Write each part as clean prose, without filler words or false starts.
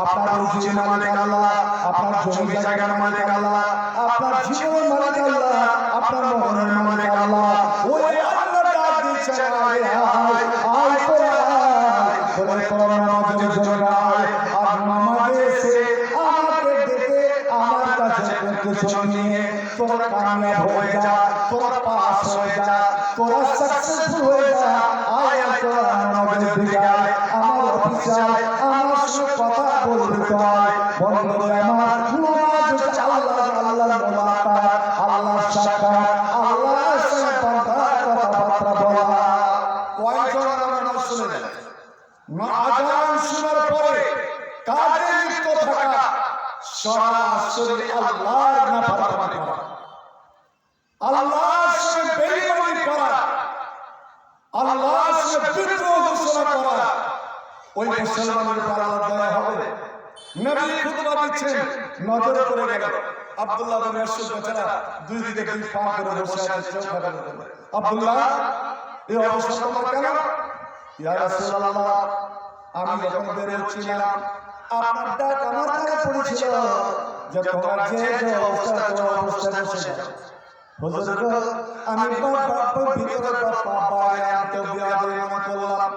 আপনার রুজির মালিক আল্লাহ, আপনার জমি জায়গার মালিক আল্লাহ, আপনার জীবনের মালিক আল্লাহ, আপনার মরণের মালিক আল্লাহ। ওই আল্লাহ ডাক দিচ্ছে আয় আয় আয় করে তোর নামাজের জন্য আয়। আর নামাজে এসে আমাকে ডেকে আমার কাছে কিছু নিয়ে তোরা কামিয়াব হয়ে যা, তোরা পাস হয়ে যা, তোরা সাকসেসফুল হয়ে যা। আয় তোরা নামাজের দিকে আয়, আমার অফিসে আয়, আমার সঙ্গে কথা বলবি তো আয়। বন্ধুরা আমার, নামাজ হচ্ছে আল্লাহর মোলাকাত, আল্লাহর সাক্ষাৎ, আল্লাহর সঙ্গে বান্দার কথাবার্তা বলা। কয়জন নামাজ শুনে যায়? আযান শোনার পরে কাজে লিপ্ত থাকা, সরাসরি আল্লাহর নাফরমানি করা, আল্লাহর সঙ্গে বেঈমানি করা, আল্লাহর সঙ্গে বিদ্রোহ ঘোষণা করা। ওই মুসলমানের উপর আল্লাহর দয়া হবে? নবী খুতবা দিচ্ছেন, নজরে পড়ে গেল আব্দুল্লাহ বিন মাসউদ বেচারা দুই দিকে দুই পা করে বসে আছে চৌকাঠের উপরে। আব্দুল্লাহ, এই অবস্থা তোমার কেন? ইয়া রাসূলুল্লাহ, আমি যখন বের হচ্ছিলাম আপনার ডাক আমার কানে পড়েছিল যে তোমার যে অবস্থা, তোমার অবস্থায় বসে যাও। হুজুর গো, আমি বাবার ভিতরে পা বাইরে আনতে বিয়াদে মনে করলাম,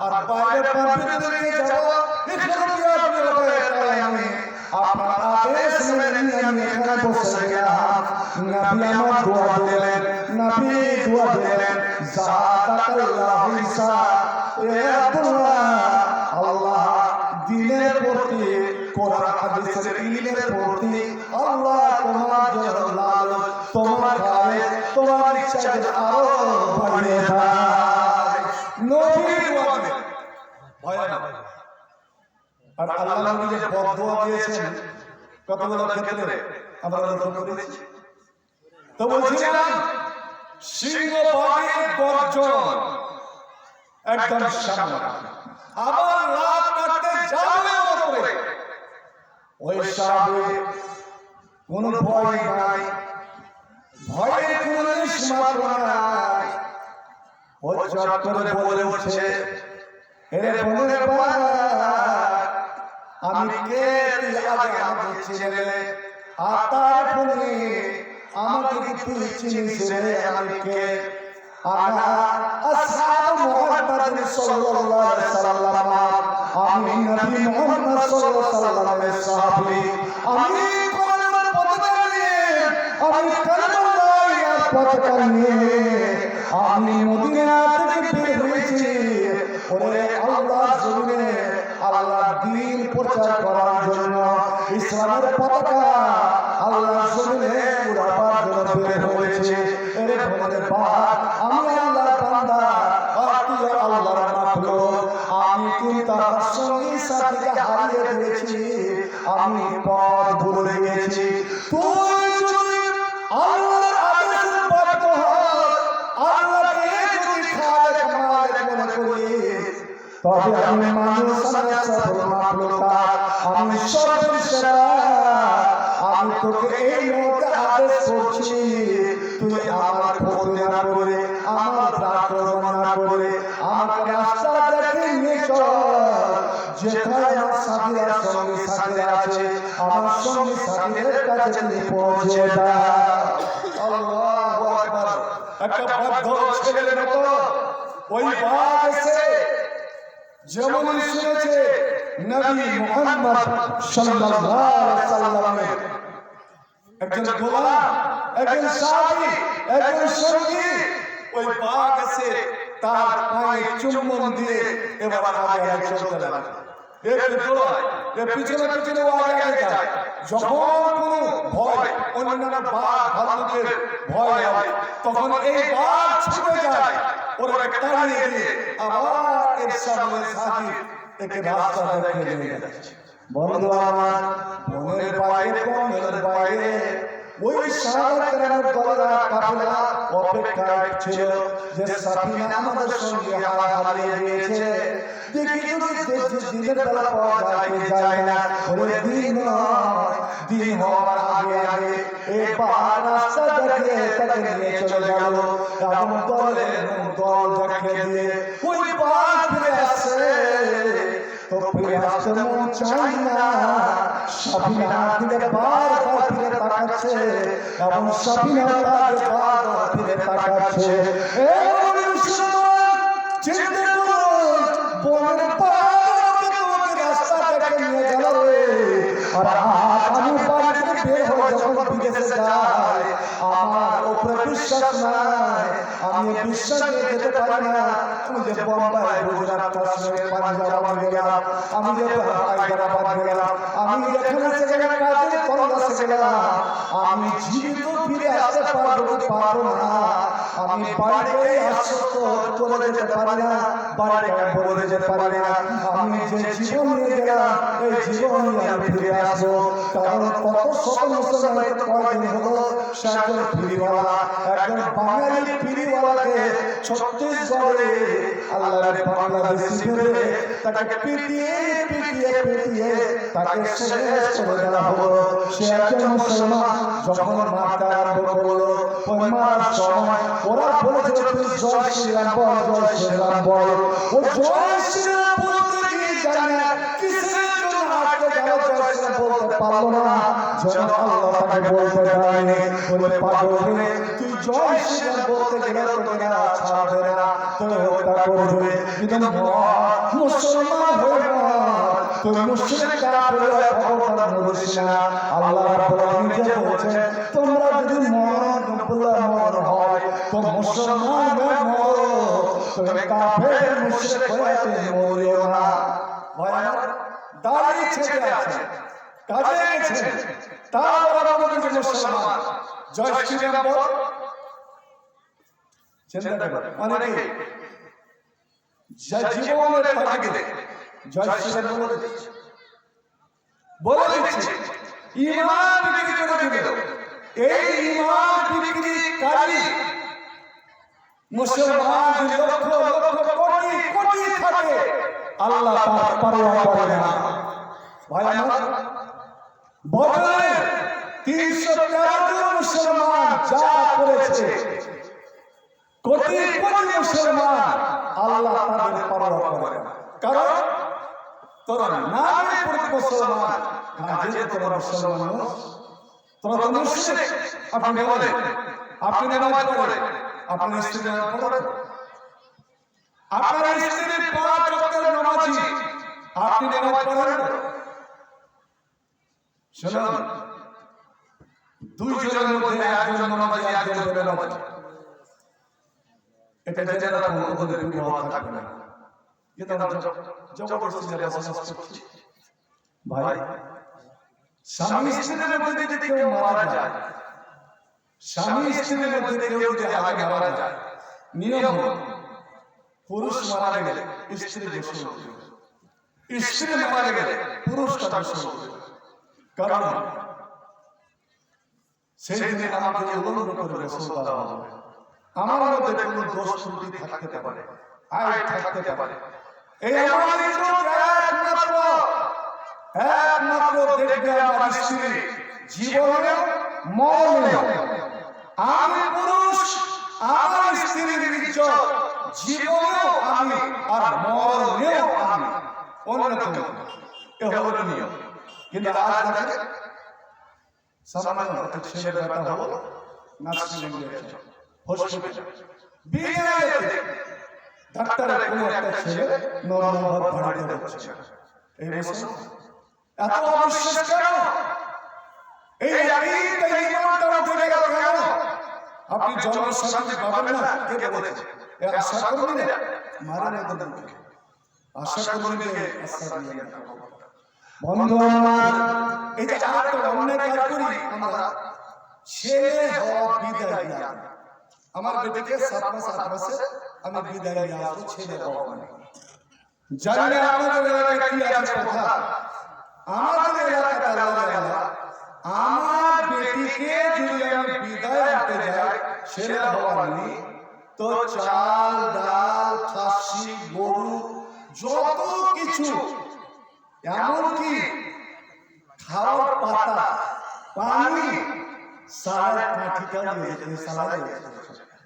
আর বাইরে পা ভিতরে নিয়ে যাব, এখানে বিয়াদে হয়ে তাই আমি আপনার আদেশ মেনে নিয়ে আমি এখানে বসে গেলাম। নবী আমার দোয়া দিলেন, নবী দোয়া দিলেন, জাদাকাল্লাহু ঈসা, এ আব্দুল্লাহ, আল্লাহ দিনের প্রতি, কোরআন হাদিসের ইলমের প্রতি আল্লাহ তোমার জন্য লালন, তোমার গায়ে তোমার ইচ্ছাকে আরো বাড়িয়ে দেয়। নবী দোয়া দিলেন, ভয় না। আর আল্লাহ নবী যে বদদোয়া দিয়েছেন কতগুলো ক্ষেত্রে আমরা লক্ষ্য করেছি। তো বলছিলাম সিংহবাগের গর্জন একদম সামনে, আবার লাভ কাটতে যাবে ওপরে। ওই সাহাবী কোনো ভয় নাই, ভয়ের কোনো নিষ্মাত্র নাই। ও চট করে বলে উঠছে, এরে বোনের বাবা, আমি কে তুই আগে আমাকে চিনলে, আর তারপরে আমাকে কি তুই চিনিস রে? আমি কে? আনা আসহাব মুহাম্মদ সাল্লাল্লাহু আলাইহি ওয়াসাল্লাম, আমি নবী মুহাম্মদ সাল্লাল্লাহু আলাইহি ওয়াসাল্লাম। আমি কোরআনের পতাকা নিয়ে, আমি কালিমার পতাকা নিয়ে আমি মদিনা থেকে বের হয়েছি। ওরে আল্লাহর জমিনে আল্লাহর দ্বীন প্রচার করার জন্য, ইসলামের পতাকা আল্লাহর জমিনে উড়াবার জন্য বের হয়েছে। এরে বলে বাপ, আমি আল্লাহর বান্দা, আর তুই আল্লাহর মাখলুক। আমি কিন্তু আমার সঙ্গী সাথীকে হারিয়ে দিয়েছি, আমি পথ ভুলে গেছি। তুই যদি আল্লাহর আদেশে বাধ্য হস, আল্লাহকে যদি খালেক মালিক মনে করিস, তবে আমি মানুষ, আমি সফল মাখলুকাত, আমি সর্বসেরা। আমি তোকে এই মুহূর্তে আদেশ করছি, তুই আমার ক্ষতি না করে, আমার আক্রমণ না করে, আমাকে রাস্তা দেখে নিয়ে চল। যেখানে আমার সাথীরা সঙ্গী সাথীরা আছে, আমার সঙ্গী সাথীদের কাছে নিয়ে পৌঁছে দাও। আল্লাহু আকবার। একটা বদ্ধ ছেলের মতো ওই বাঘ এসে যেমন শুনেছে নবী মুহাম্মদ সাল্লাল্লাহু আলাইহি ওয়াসাল্লামের একজন গোলাম, একজন সাহাবী, একজন সঙ্গী, ওই বাঘ এসে তার পায়ে চুম্বন দিয়ে এবার আগে আগে চলতে লাগলো। পিছনে পিছনে ও আগে আগে যায়। যখন কোনো ভয়, অন্যান্য বাঘ ভাল্লুকের ভয় হয়, তখন এই বাঘ ছুটে যায়, ওরা তাড়িয়ে দিয়ে আবার এর সামনে সাথী একে রাস্তা দেখিয়ে নিয়ে যাচ্ছে। বন্ধু আমার, মনের বাইরে, মনের বাইরে ওই সাহাবায়ে দলেরা কাফেলা অপেক্ষায় ছিল যে সাফিনা আমাদের সঙ্গে হারিয়ে দিয়েছে। দেখি যদি দিনের বেলা পাওয়া যায় কি যায় না, ওরে দিন হওয়ার আগে আগে এই পাহাড় রাস্তা দেখে তাকে নিয়ে চলে গেল। এমন দল দেখিয়ে দিয়ে ওই পাহাড় ফিরে আসছে। তো ফিরে আসতে মন চাই না। সাফিনা দিকে বারবার ফিরে তাকাচ্ছে এবং সাফিনা তাকে বারবার ফিরে তাকাচ্ছে। চিন্তা করুন, বনের পাহাড়ে তোমাকে রাস্তা থেকে নিয়ে গেল রে, আর আমি বাড়ি থেকে বের হয়ে যখন বিদেশে যাই আমার উপরে বিশ্বাস নাই, আমি বিশ্বাস নিয়ে যেতে পারি না। আমি যে বোম্বাই, গুজরাট, কাশ্মীর, পাঞ্জাব গেলাম, আমি যে হায়দ্রাবাদ গেলাম, আমি যেখানে সেখানে কাজে তল্লাশে গেলাম, আমি জীবিত ফিরে আসতে পারবো কি পারবো না। আমি বাড়িতে আশ্বস্ত করে যেতে পারি না, বাড়িতে বলে যেতে পারি না। আমি যে জীবন নিয়ে গেলাম এই জীবন নিয়ে আমি ফিরে আসবো। কারণ কত শত মুসলমান কয়েকদিন হলো সে একজন ফিরিওয়ালা, একজন বাঙালি ফিরিওয়ালাকে ছত্তিশগড়ে আল্লাহর বাংলাদেশি ভেবে তাকে পিটিয়ে পিটিয়ে পিটিয়ে তাকে শেষ করে দেওয়া হলো। সে একজন মুসলমান যখন মারতে আরম্ভ করলো, ওই মার সময় ওরা বলেছিল তুই জয় শ্রীরাম বল, জয় শ্রীরাম বল। ও জয় শ্রীরাম বলতে গিয়ে জানে না কিসের জন্য মারতে গেল, জয় শ্রীরাম বলতে পারলো না। যেন আল্লাহ তাকে বলতে দেয়নি, বলে পাগল রে তুই জয় শ্রীরাম বলতে গেলে তোকে না ছাড়বে না, তোকে হত্যা করবে। কিন্তু মুসলমান হয়ে না, তুই মুশরিক কাফের হয়ে খবরদার মরিস না। আল্লাহ রাব্বুল আলামিন নিজে বলেছেন তোমরা যদি মরণ হয় তো মুসলমান হয়ে মরো, তুমি কাফের মুশরিক হয়ে মরিও না। ভাই আমার দাড়ি ছেড়ে আছে, কাজে গেছে, তারপর আমাদের মুসলমান জয় শ্রীরাম বল। চিন্তা করো অনেকে জীবনের তাগিদে জয় শ্রীরাম বলে দিচ্ছে, ঈমান বিক্রি করে দিল। এই ঈমান বিক্রিকারী মুসলমান লক্ষ লক্ষ কোটি কোটি থাকে, আল্লাহ তার পরোয়া করে না। ভাই আমার বদলে 313 জন মুসলমান যা করেছে, কোটি কোটি মুসলমান, আল্লাহ তাদের পরোয়া করে না। কারণ তোরা নামে মুসলমান, কাজে তোরা মুসলমান নস, তোরা তো মুশরিক। আপনি বলেন আপনি নামাজ পড়েন, আপনার স্ত্রী নামাজ পড়েন, আপনার স্ত্রী 5 ওয়াক্তের নামাজি, আপনি নামাজ পড়েন। শুনুন, দুইজনের মধ্যে একজন নামাজি একজন বেনামাজি, এটা জেনে রাখুন, ওদের বিবাহ থাকবে না। কিন্তু আমরা জবরদস্তি বসবাস করছি। ভাই স্বামী স্ত্রীর মধ্যে যদি কেউ মারা যায়, স্বামী স্ত্রীর মধ্যে কেউ যদি আগে মারা যায়, নিয়ম পুরুষ মারা গেলে স্ত্রী গোসল করবে, স্ত্রী মারা গেলে পুরুষ তার গোসল করবে। কারণ সেই দিনে আমাকে উলঙ্গ করে গোসল দেওয়া হবে। আমার মধ্যে কোনো দোষ ত্রুটি থাকতে পারে, আয় থাকতে পারে, এই আমার একমাত্র দেখবে আমার স্ত্রী জীবনে মরণে। আমি পুরুষ, আমার স্ত্রীর ইজ্জত জীবনেও আমি আর মরণেও আমি, অন্যতম এ হলো নিয়ম। কিন্তু আজ দেখেন সামান্য একটা ছেলের ব্যাপার হলো নার্সিং হসপিটাল বিনামূল্যে ডাক্তারের কোনো একটা ছেলে নরমাল ভাড়াতে হচ্ছে। এই বছর এত অবিশ্বাস কেন? এই আকিদা ঈমানটা উঠে গেল কেন? আপনি জনসাধারণ পাবেন না, কে বলেছে? এ আশা করবেন না, মারেন একদম মুখে আশা করবেন যে আশা দিয়ে না। বন্ধু আমার, এই যে আমরা অন্যায় কাজ করি, আমরা ছেলে হওয়া বিদায় নিয়ে, আমার বেটিকে 7 মাস 8 মাসে আমি বিদায় নিয়ে আসবো, ছেলে হওয়া মানে জানি আমাদের এলাকায় কি আছে কথা। আমাদের এলাকাতে আল্লাহ, আমার বেটিকে যদি আমি বিদায় আনতে যাই ছেলে হওয়া মানে, তো চাল ডাল খাসি গরু যত কিছু, এমনকি খাওয়ার পাতা পানি সালাদ কাঠিটা নিয়ে যেতে, সালাদ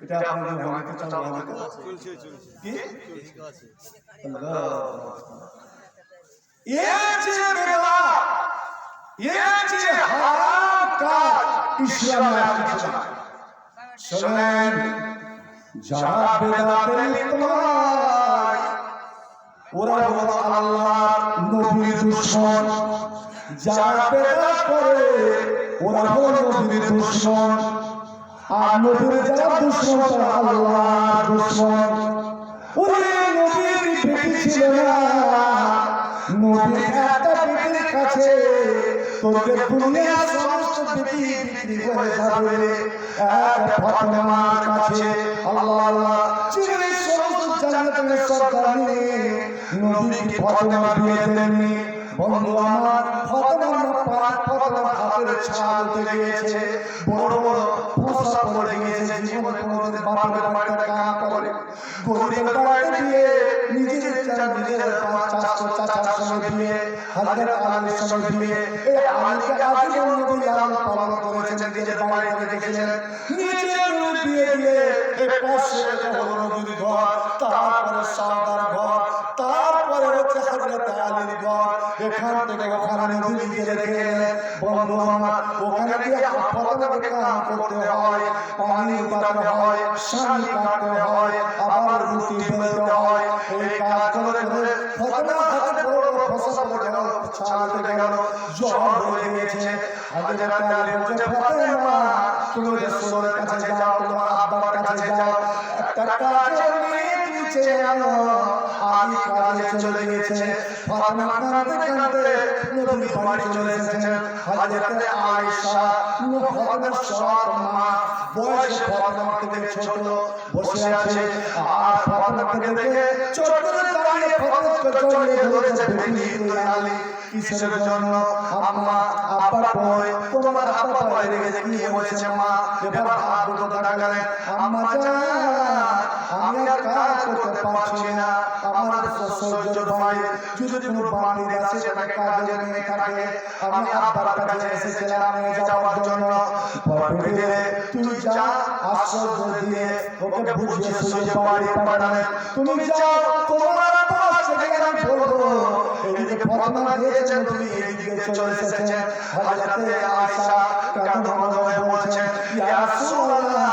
এটা আপনাদের বানাতে চাল বানাতে কি আল্লাহ এর যে বেদাত, এর যে হারাম কাজ ইসলামে আছে না। শুনেন, যারা বেদাতে লিপ্ত ওরা হলো আল্লাহর নবীর দুশমন। যারা বেদাত করে ওরা হলো নবীর দুশমন। আর নবীর যারা দুশমন তারা আল্লাহর দুশমন। ওরে নবীর বেটি ছিল না, নবীর একটা বেটির কাছে তোকে দুনিয়ার সমস্ত বেটি বিক্রি হয়ে যাবে। এক ফাতেমার কাছে আল্লাহ আল্লাহ চিরে সমস্ত জান্নাতের সরদার নিয়ে নবীকে ফাতেমা বিয়ে দেননি। বন্ধু আমার, ফাতেমার হাতের ছাল উঠে গিয়েছে, বড় বড় ফোঁসা পড়ে গিয়েছে। জীবনে কোনোদিন বাপের বাড়িতে কাম করে গরিবের বাড়িতে গিয়ে নিজের চাচার সঙ্গে বিয়ে, হাজার আলীর সঙ্গে বিয়ে। এই আলীকে আজীবন নবী লালন পালন করেছেন, নিজের বাড়িতে রেখেছিলেন। নিজের বিয়ে দিয়ে এই পাশে হলো নবীর ঘর, তারপরে সাদার ঘর, তারপরে হচ্ছে হযরত আলীর ঘর। এখান থেকে ওখানে নবী নিজে রেখে এলেন। বন্ধু আমার, ওখানে গিয়ে ফাতেমাকে কাম করতে হয়, পানি উঠাতে হয়, শাড়ি কাটতে হয়, আবার রুটি বেলতে হয়। এই কাজগুলো করে ফাতেমার হাতে বড় বড় ফোঁসা পড়ে গেল, ছাল উঠে গেল, জ্বর হয়ে গিয়েছে। হযরত আলী বলছে, ফাতেমা তুমি রাসূলের কাছে যাও, তোমার আব্বার কাছে যাও, একটা কাজের মেয়ে তুমি চেয়ে আনো। আমি কাজে চলে গিয়েছে। ফাতেমা কাঁদতে কাঁদতে নবীর বাড়ি চলে এসেছেন। হযরত আয়েশা ফাতেমার সৎ মা, বয়সে ফাতেমা থেকে ছোট, বসে আছে। আর ফাতেমাকে দেখে চোখে দাঁড়িয়ে ফাতেমাকে জড়িয়ে ধরেছে, বেটি তুই আলী কিসের জন্য? আম্মা আব্বার বই, তোমার আব্বা বাইরে গেছে, কি হয়েছে মা? এবার হাত দুটো দাঁড়ালেন। আম্মা জান, আমি আর কাজ করতে পারছি না, আমার সহ্যের বাইরে। যদি কোনো বান্দির আছে সেটা কাজের মেয়ে থাকে, আমি আব্বার কাছে এসেছিলাম নিয়ে যাওয়ার জন্য। বেটি রে তুই যা, আশ্রয় দিয়ে ওকে বুঝিয়ে সুঝিয়ে বাড়ি পাঠালেন। তুমি যাও, তোমার আব্বা সেখানে আমি বলবো এদিকে ফাতেমা দিয়েছেন, তুমি এদিকে চলে এসেছেন। হযরত আয়েশা কাঁদতে কাঁদতে বলছেন, ইয়া রাসূলুল্লাহ,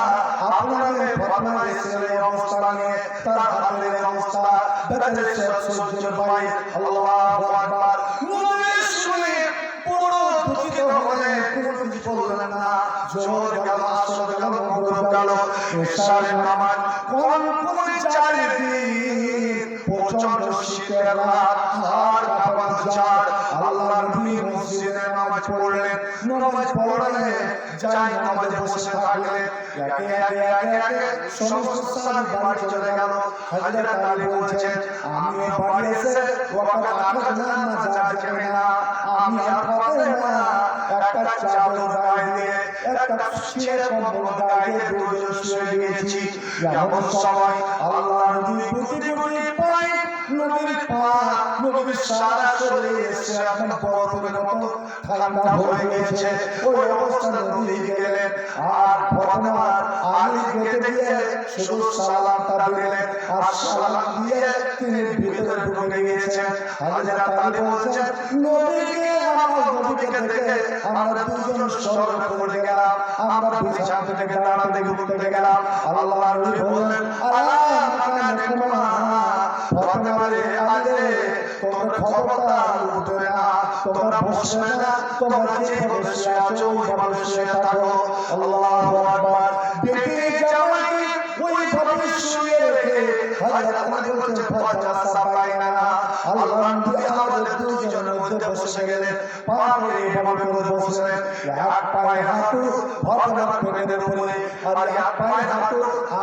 আপনার ফাতেমা এসেছেন এই অবস্থা নিয়ে, তার হাতের অবস্থা বেচারি সহ্যের বাইরে। আল্লাহু আকবার। নবী শুনে বড় দুঃখিত হলেন, কোনো কিছু বললেন না। জোহর গেল, আসর গেল, মাগরিব গেল, এশার নামাজ কোন চারিদিন প্রচন্ড শীতের রাত, আর কাঁপার ঝড়। আল্লাহর নবী মসজিদে নামাজ পড়লেন। নামাজ পড়লেন, যাই নামাজে বসে থাকলেন। একে একে একে একে সমস্ত সাহাবী বাড়ি চলে গেল। হযরত আলী বলছেন, আমি বাড়ি এসে ওয়াকাত আঠার নামাজ যাবে না, আমি আর ফাতেমা একটা চাদর গায়ে দিয়ে, একটা ছিঁড়ে কম্বল গায়ে দিয়ে দুজন শুয়ে গিয়েছি। এমন সময় আল্লাহর নবী বুঝি পায় নবীর পা, নবীর সারা শরীরে এসে একদম বরফের মতো ঠান্ডা হয়ে গেছে। ওই অবস্থায় নবী গেলেন, আর ফাতেমার আলী গেটে দিয়ে শুধু সালামটা দিলেন, আর সালাম দিয়ে তিনি ভিতরে ঢুকে গিয়েছেন। হযরত আলী বলছেন, নবীকে আমার নবীকে দেখে আমরা দুজন সরল করে গেলাম, আমরা বিছানা থেকে দাঁড়াতে উঠতে গেলাম। আল্লাহর নবী বললেন, আলা মাকানুকুমা, ফাতেমা রে আলী তোমরা খবরদার উঠবে না, তোমরা বসবে না, তোমরা যেভাবে বসে আছো ওইভাবে বসে থাকো। আল্লাহু আকবার। বেটি জামাইকে ওইভাবে শুয়ে রেখে হযরত আলী বলছেন, ফাতেমা সাবাইনা, আল্লাহর নবী আমাদের দুজনের মধ্যে বসে গেলেন। পায়ে এভাবে করে বসলেন, এক পায়ে হাঁটু ফাতেমার পেটের উপরে, আর এক পায়ে হাঁটু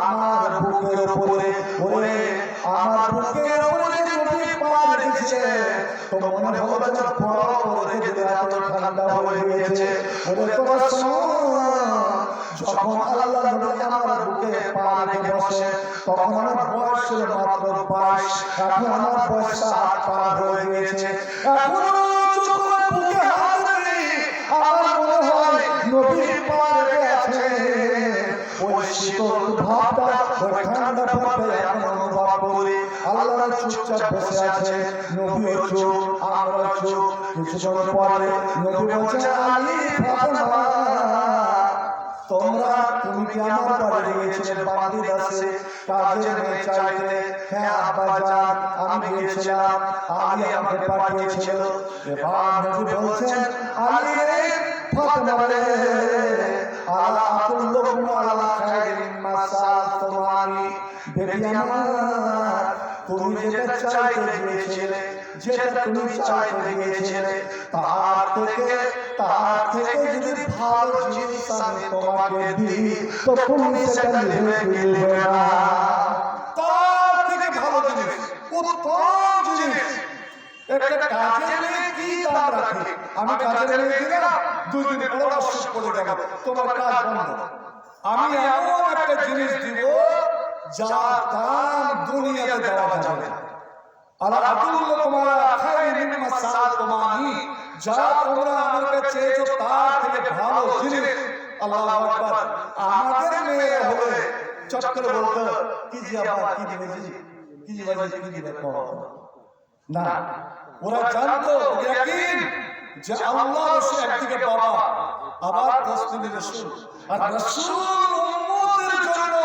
আমার বুকের উপরে। ওরে আমার বুকের উপরে নবী পা রেখেছে, তো মনে হলো যেন বরফ পড়ে গেছে, এত ঠান্ডা হয়ে গিয়েছে। ওরে তোমরা শোনো, যখন আল্লাহর নবী আমার বুকে পা রেখে বসে, তখন আমার বয়স ছিল মাত্র 22, এখন আমার বয়স 60 পার হয়ে গিয়েছে। এখনো যখন বুকে হাত দিই, আমার মনে হয় নবী পা রেখে আছে। ওই শীতল ভাবটা ওই ঠান্ডা ভাবটা এখন অনুভব করি। আল্লাহ চুপচাপ বসে আছে, নবীও চুপ, আমরা চুপ। কিছুক্ষণ পরে নবী বলছে, আলী ফাতেমা, তুমি কি আমার বাড়ি গিয়েছিলে বান্দি দাসে কাজের মেয়ে চাইতে? হ্যাঁ আব্বাজান, আমি গিয়েছিলাম, আলী আমাকে পাঠিয়েছিল। এবার নবী বলছেন, আলী রে ফাতেমা রে, আলা আকুল্লুকুম আলা খায়রিন মাসাল তোমানি, বেটি আমার, তুমি যেটা চাইতে গিয়েছিলে, যেটা তুমি চাইতে গিয়েছিলে, তার থেকে যদি ভালো জিনিস আমি তোমাকে দিই তো তুমি সেটা নেবে না। তার থেকে ভালো জিনিস, উত্তম জিনিস। একটা কাজের মেয়ে কি দাম রাখে? আমি কাজের মেয়ে দিলাম, 2 দিন পর অসুখ করে গেল, তোমার কাজ বন্ধ। আমি এমন একটা জিনিস দিব যার দাম দুনিয়াতে দেওয়া যাবে না। আলা আদুল্লুকুম আলা খায়রিন মাসাল তোমানি, যা তোমরা আমার কাছে চেয়েছো তার থেকে ভালো জিনিস। আল্লাহু আকবার। আমাদের মেয়েরা হলে চট করে বলতো, কি জি আব্বা, কি দিবে জি, কি জি বাজি, কি দিবে না। ওরা জানতো ইয়াকিন যে আল্লাহ রাসূল একদিকে বাবা, আবার দস্তগীর রাসূল, আর রাসূল উম্মতের জন্য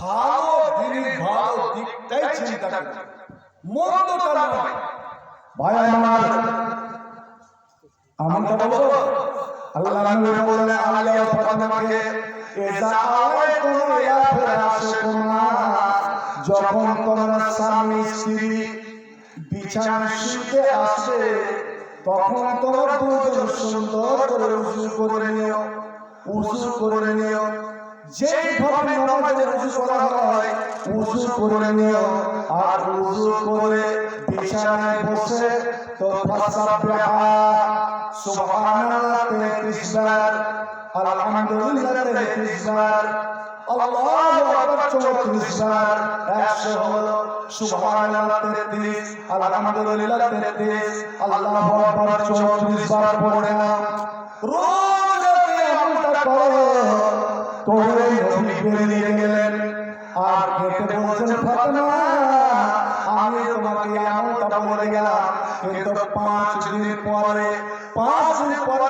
ভালো দিকটাই চিন্তা করে, মন্দটা নয়। ভাই আমার, আমরা বলবো আল্লাহ নবী বললেন আলী ও ফাতেমাকে, ইজা আওয়াইতুম ইলা ফিরাশিকুমা, যখন তোমরা স্বামী স্ত্রী বিছানায় শুতে আসবে তখন তোমরা দুজন সুন্দর করে উযু করে নিও। যেভাবে নামাজের উযু করা হয় উযু করে নিও। আর উযু করে বিছানায় বসে তো ফাসাব্বিহা, সুবহানাল্লাহ 33 বার, আলহামদুলিল্লাহ 33 বার, আল্লাহু আকবার 34 বার, 100 হলো। সুবহানাল্লাহ 33, আলহামদুলিল্লাহ 33, আল্লাহু আকবার 34 বার পড়ে নাও। রোজ রাতে আমলটা করো। তোমরা নবী বেরিয়ে গেলেন আর খেতে বলছেন, ফাতেমা আমি তোমাকে আমলটা বলে গেলাম, কিন্তু 5 দিন পরে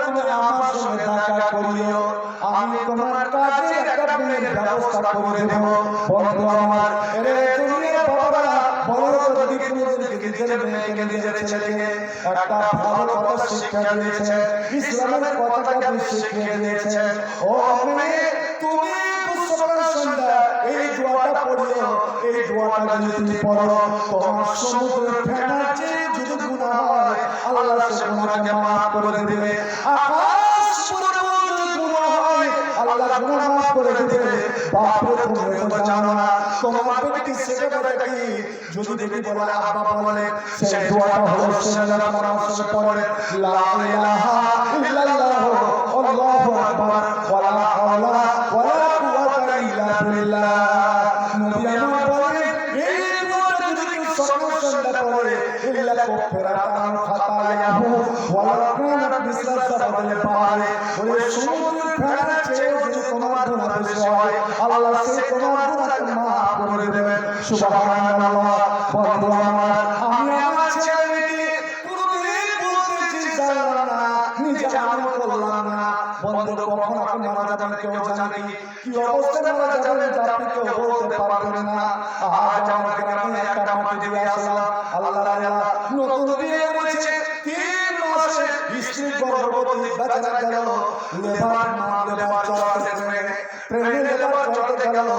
তুমি আমার সঙ্গে দেখা করিও, আমি তোমার কাজে একটা মেয়ের ব্যবস্থা করে দেব। বন্ধু আমার, এরে দুনিয়ার বাবারা বড় যদি কোনোদিনকে নিজের মেয়েকে নিজের ছেলেকে একটা ভালো কথা শিক্ষা দিয়েছে, ইসলামের কথাটা শিখিয়ে দিয়েছে, ও মেয়ে তুমি সন্ধ্যা এই দোয়াটা পড়িও। এই দোয়াটা যদি তুমি পড়ো, তোমার সমুদ্রের ফেনার চেয়ে যদি গুনাহ হয় আল্লাহ সে গুনাহকে মাফ করে দেবে। আকাশ পরিমাণ যদি গুনাহ হয় আল্লাহ গুনাহ মাফ করে দেবে। বাপরে তুমি তো জানো না তোমার ব্যক্তি সেটা কি, যদি দেখি বলে আব্বা বলে সেই দোয়াটা হলো সেটা আমার সাথে পড়ে, লা ইলাহা ইল্লাল্লাহ আল্লাহু আকবার ওয়া লা হাওলা ওয়া লা কুওয়াতা ইল্লা বিল্লাহ। নবী আমার বলেন এই দোয়াটা যদি কেউ সন্ধ্যা পড়ে ইল্লা কুফরাতান খাতায়াহু ওয়া লা কানাত মিসলা সাবাদিল বাহরি, ওই সমুদ্রের ফেনার চেয়ে যদি তোমার গুনাহ বেশি হয় আল্লাহ সে তোমার গুনাহকে মাফ করে দেবেন। সুবহানাল্লাহ। বন্ধু আমার, আমি আমার ছেলেকে কোনদিন বলতে চাইলাম না, নিজে আমল করলাম না। বন্ধু কখন আপনি মারা যাবেন কেউ জানে কি অবস্থায় মারা যাবেন তা আপনি কেউ বলতে পারবেন না। আজ আমার গ্রামে একটা মাটি দিয়ে আসলাম, আল্লাহ নতুন বিয়ে করেছে, 3 মাসে স্ত্রী গর্ভবতী, বেচারা গেল লেবার চলাতে ট্রেনে লেবার চলাতে গেল,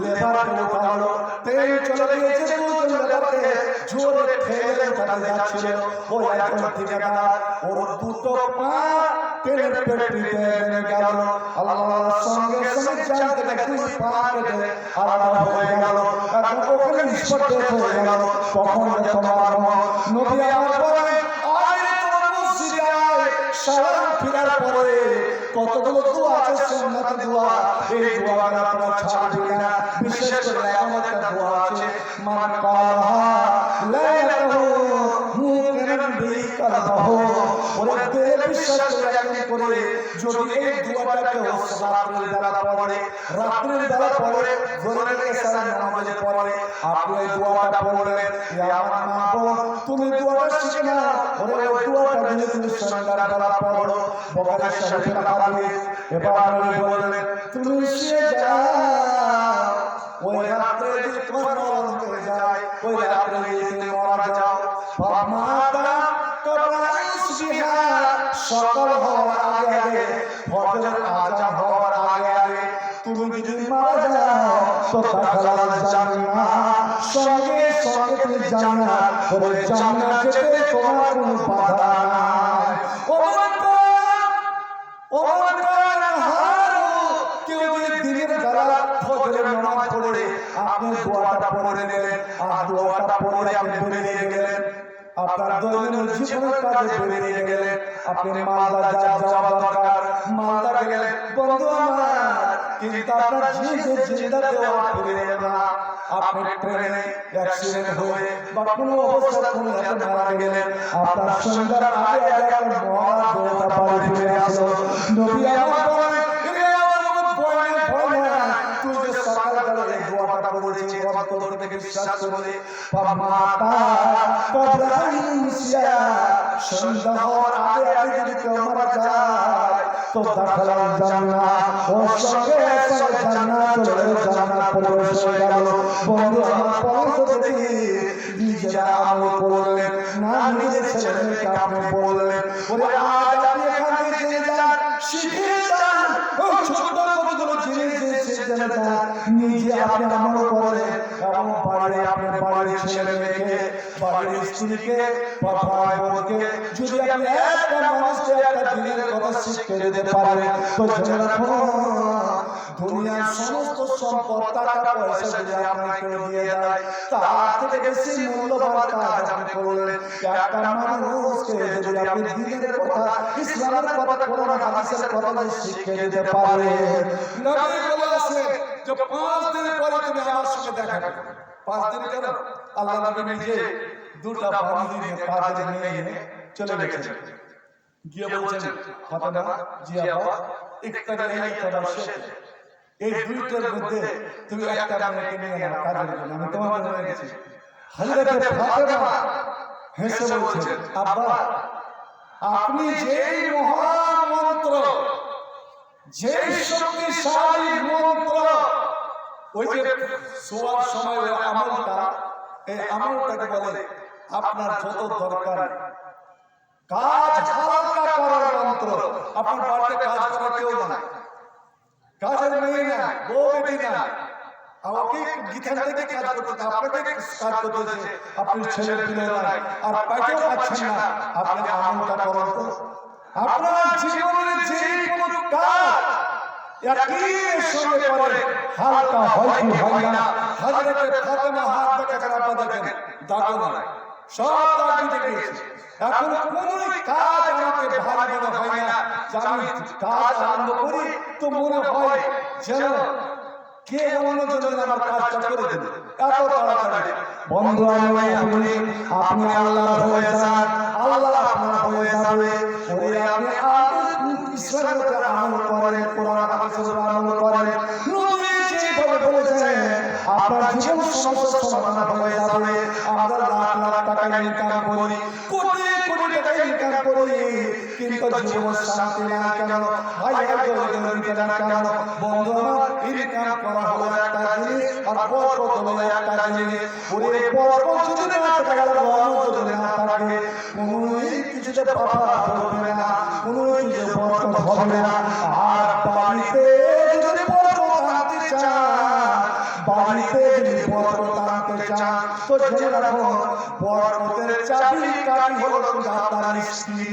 লেবার উঠালো, ট্রেন চলে গিয়েছে, 2 লেবারকে জোরে ঠেলে উঠাতে যাচ্ছিল। ওই একজন ঠিকাদার ওর 2টো পা ট্রেনের পেটিতে নেমে গেল, আল্লাহর সঙ্গে সঙ্গে জানতে 2 পা কেটে আলাদা হয়ে গেল। এখন ওখানে স্পট হয়ে গেল। তখন তোমার নবী আমার বলেন, আয় তোমার মসজিদে আয়, সালাম ফিরার পরে কতগুলো দোয়া আছে সুন্নাত দোয়া, এই দোয়াটা আপনারা ছাড়বেন না। বিশেষ করে এমন একটা দোয়া আছে, মান কালাহা লা ইয়াতাহু মুকিরান বি কালবাহু, ওরে দিলে বিশ্বাস করে যদি এই দুয়াটাকে রাত্রের বেলা পড়ে, রাত্রের বেলা পড়ে, জোহরের এশার নামাজে পড়ে, আপনি এই দুয়াটা পড়লেন, ইয়া আমার মা বোন, তুমি দুয়াটা শিখে নাও, ওই দুয়াটা যদি তুমি সন্ধ্যার বেলা পড়ো, বুখারী শরীফের হাদিস। এবার নবী বললেন, তুমি শুয়ে যাও, ওই রাত্রে যদি তোমার মরণ হয়ে যায়, ওই রাত্রে যদি তুমি মারা যাও, ফামাতা কবলা ইসবিহা, সকাল হওয়ার আগে আগে, ফজরের আযান হওয়ার আগে আগে তুমি যদি মারা যাও, তো দাখালাল জান্নাহ, সঙ্গে সঙ্গে তুমি জান্নাত, ওই জান্নাত যেতে তোমার কোনো বাধা নাই। ও কেউ যদি দিনের বেলা ফজরের নামাজ পড়ে আপনি দোয়াটা পড়ে নেবেন, আর দোয়াটা পড়ে আপনি বেরিয়ে গেলেন, আপনার দৈনন্দিন জীবনের কাজে বেরিয়ে গেলেন, আপনি মালদা যাওয়া দরকার, মালদা গেলেন, বন্ধু আমার, কিন্তু আপনার জিন্দা দেওয়া ফিরে না, আপনি ট্রেনে অ্যাক্সিডেন্ট হয়ে বা কোনো অবস্থা কোনো মারা গেলেন, আপনার সন্ধ্যার আগে আগে আপনার মরা দেহটা বাড়ি ফিরে আসলো। নবী আমার বলেন, তুই যে সকালবেলা এই দোয়াটা পড়েছিস, অন্তর থেকে বিশ্বাস করে, ফামাতা কবলা ইসবিহা, সন্ধ্যা হওয়ার আগে আগে যদি কেউ মারা যায়, তো দাখালাল জান্নাহ, ওর সঙ্গে সঙ্গে জান্নাত চলে, জান্নাত প্রবেশ হয়ে গেল। বন্ধু আমার পরন্ত দেখি নিজেরা আমল করলেন না, নিজের ছেলে মেয়েকে আপনি বললেন, ওরে আজ আপনি এখান থেকে জেনে যান, শিখে যান, ওই ছোট ছোট জিনিস জেনে যান, নিজে আপনি আমল করেন, এবং বাড়ি আপনার বাড়ির ছেলে মেয়েকে, বাড়ির স্ত্রীকে, ভাই বোনকে যদি আপনি একটা মানুষকে একটা দিনের কথা শিখতে দিতে পারেন, তো জেনে রাখুন দুনিয়ার সমস্ত সম্পদ টাকা পয়সা যদি আপনাকে কেউ দিয়ে দেয়, তার থেকে বেশি মূল্যবান কাজ আপনি করলেন। একটা মানুষকে যদি আপনি দিনের কথা, ইসলামের কথা, কোরআন হাদিসের কথা শিখে দিতে পারেন, নবী বলেছেন যে 5 দিন পরে তুমি আমার সঙ্গে দেখা করবে। 5 দিন কেন? আল্লাহ নবী নিজে দুটা বান্দি নিয়ে কাজের মেয়ে নিয়ে চলে গেছেন, গিয়ে বলছেন, ফাতেমা জি আব্বা, ইফতার শেষ, এই দুইটার মধ্যে তুমি একটা মেয়েকে নিয়ে নাও কাজের জন্য, আমি তোমার জন্য এনেছি। হযরত ফাতেমা হেসে বলছেন, আব্বা আপনি যেই মহান মন্ত্র, যেই শক্তিশালী মন্ত্র, ওই যে শোয়ার সময় ওই আমলটা, এই আমলটাকে বলে আপনার যত দরকার কাজ হালকা করার মন্ত্র। আপনার বাড়িতে কাজ করার কেউ না, কাজের মেয়ে না, বউ বেটি না, আমাকে গীতার থেকে কাজ করতে, আপনাকে কাজ করতে হচ্ছে, আপনি ছেলে পিলে নাই আর পাইতেও পাচ্ছেন না, আপনি আমলটা করেন তো আপনার জীবনের যে কোনো কাজ ইয়াকিনের সঙ্গে করে হালকা হয় কি হয় না। হযরত ফাতেমা হাত দেখেন, আপনারা দেখেন দাগো না, সব দাগ মিটে গিয়েছে। এখন কোন কাজ আমাকে ভালো মনে হয় না, যে আমি কাজ আরম্ভ করি তো মনে হয় যেন কে অন্য জন্য আমার কাজটা করে দেবে, এত তাড়াতাড়ি। বন্ধু আপনি আল্লাহর হয়ে যান, আল্লাহ আপনার হয়ে যাবে। ওরে আপনি ইসলামের আমল করেন, কোরআন হাদিসের আমল করেন, নবী যেভাবে বলেছেন আপনার জীবন সমস্যার সমাধান হয়ে যাবে। আমরা লাখ লাখ টাকা ইনকাম করি, কোটি কোটি টাকা ইনকাম করি, কিন্তু জীবন শান্তি না কেন, হাই হাই করে না কেন? বন্ধু আমার, ইনকাম করা হলো একটা জিনিস, আর বরকত হলো একটা জিনিস। ওরে বরকত যদি না থাকে, রহমত যদি না থাকে, কোনোই কিছুতে পাপা ধরবে না, কোনোই কিছু বরকত হবে না। আর বাড়িতে যদি বরকত আনতে চান, বাড়িতে যদি বরকত আনতে চান, তো জেনে রাখুন বরকতের চাবিকাঠি হলো আপনার স্ত্রী।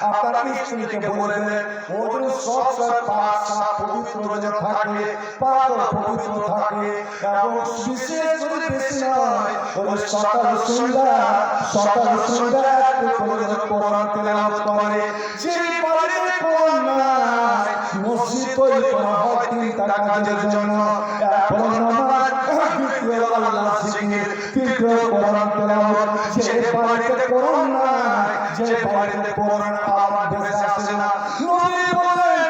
আপনার স্ত্রীকে বলবেন ও যেন সব পাক সাফ পবিত্র যেন থাকে, পাক পবিত্র থাকে, এবং বিশেষ করে বেশি নয়, ওই সকাল সন্ধ্যা একটু করে কোরআন তেলাওয়াত করে। যে বাড়িতে কোরআন নাই, মসজিদ তৈরি করা হয় 3টা কাজের জন্য, এক হলো নামাজ, দ্বিতীয় আল্লাহ জিকির, তৃতীয় কোরআন তেলাওয়াত। যে বাড়িতে কোরআন নাই, যে বাড়িতে কোরআন আওয়াজ বেশি আসে না, নবী বলেন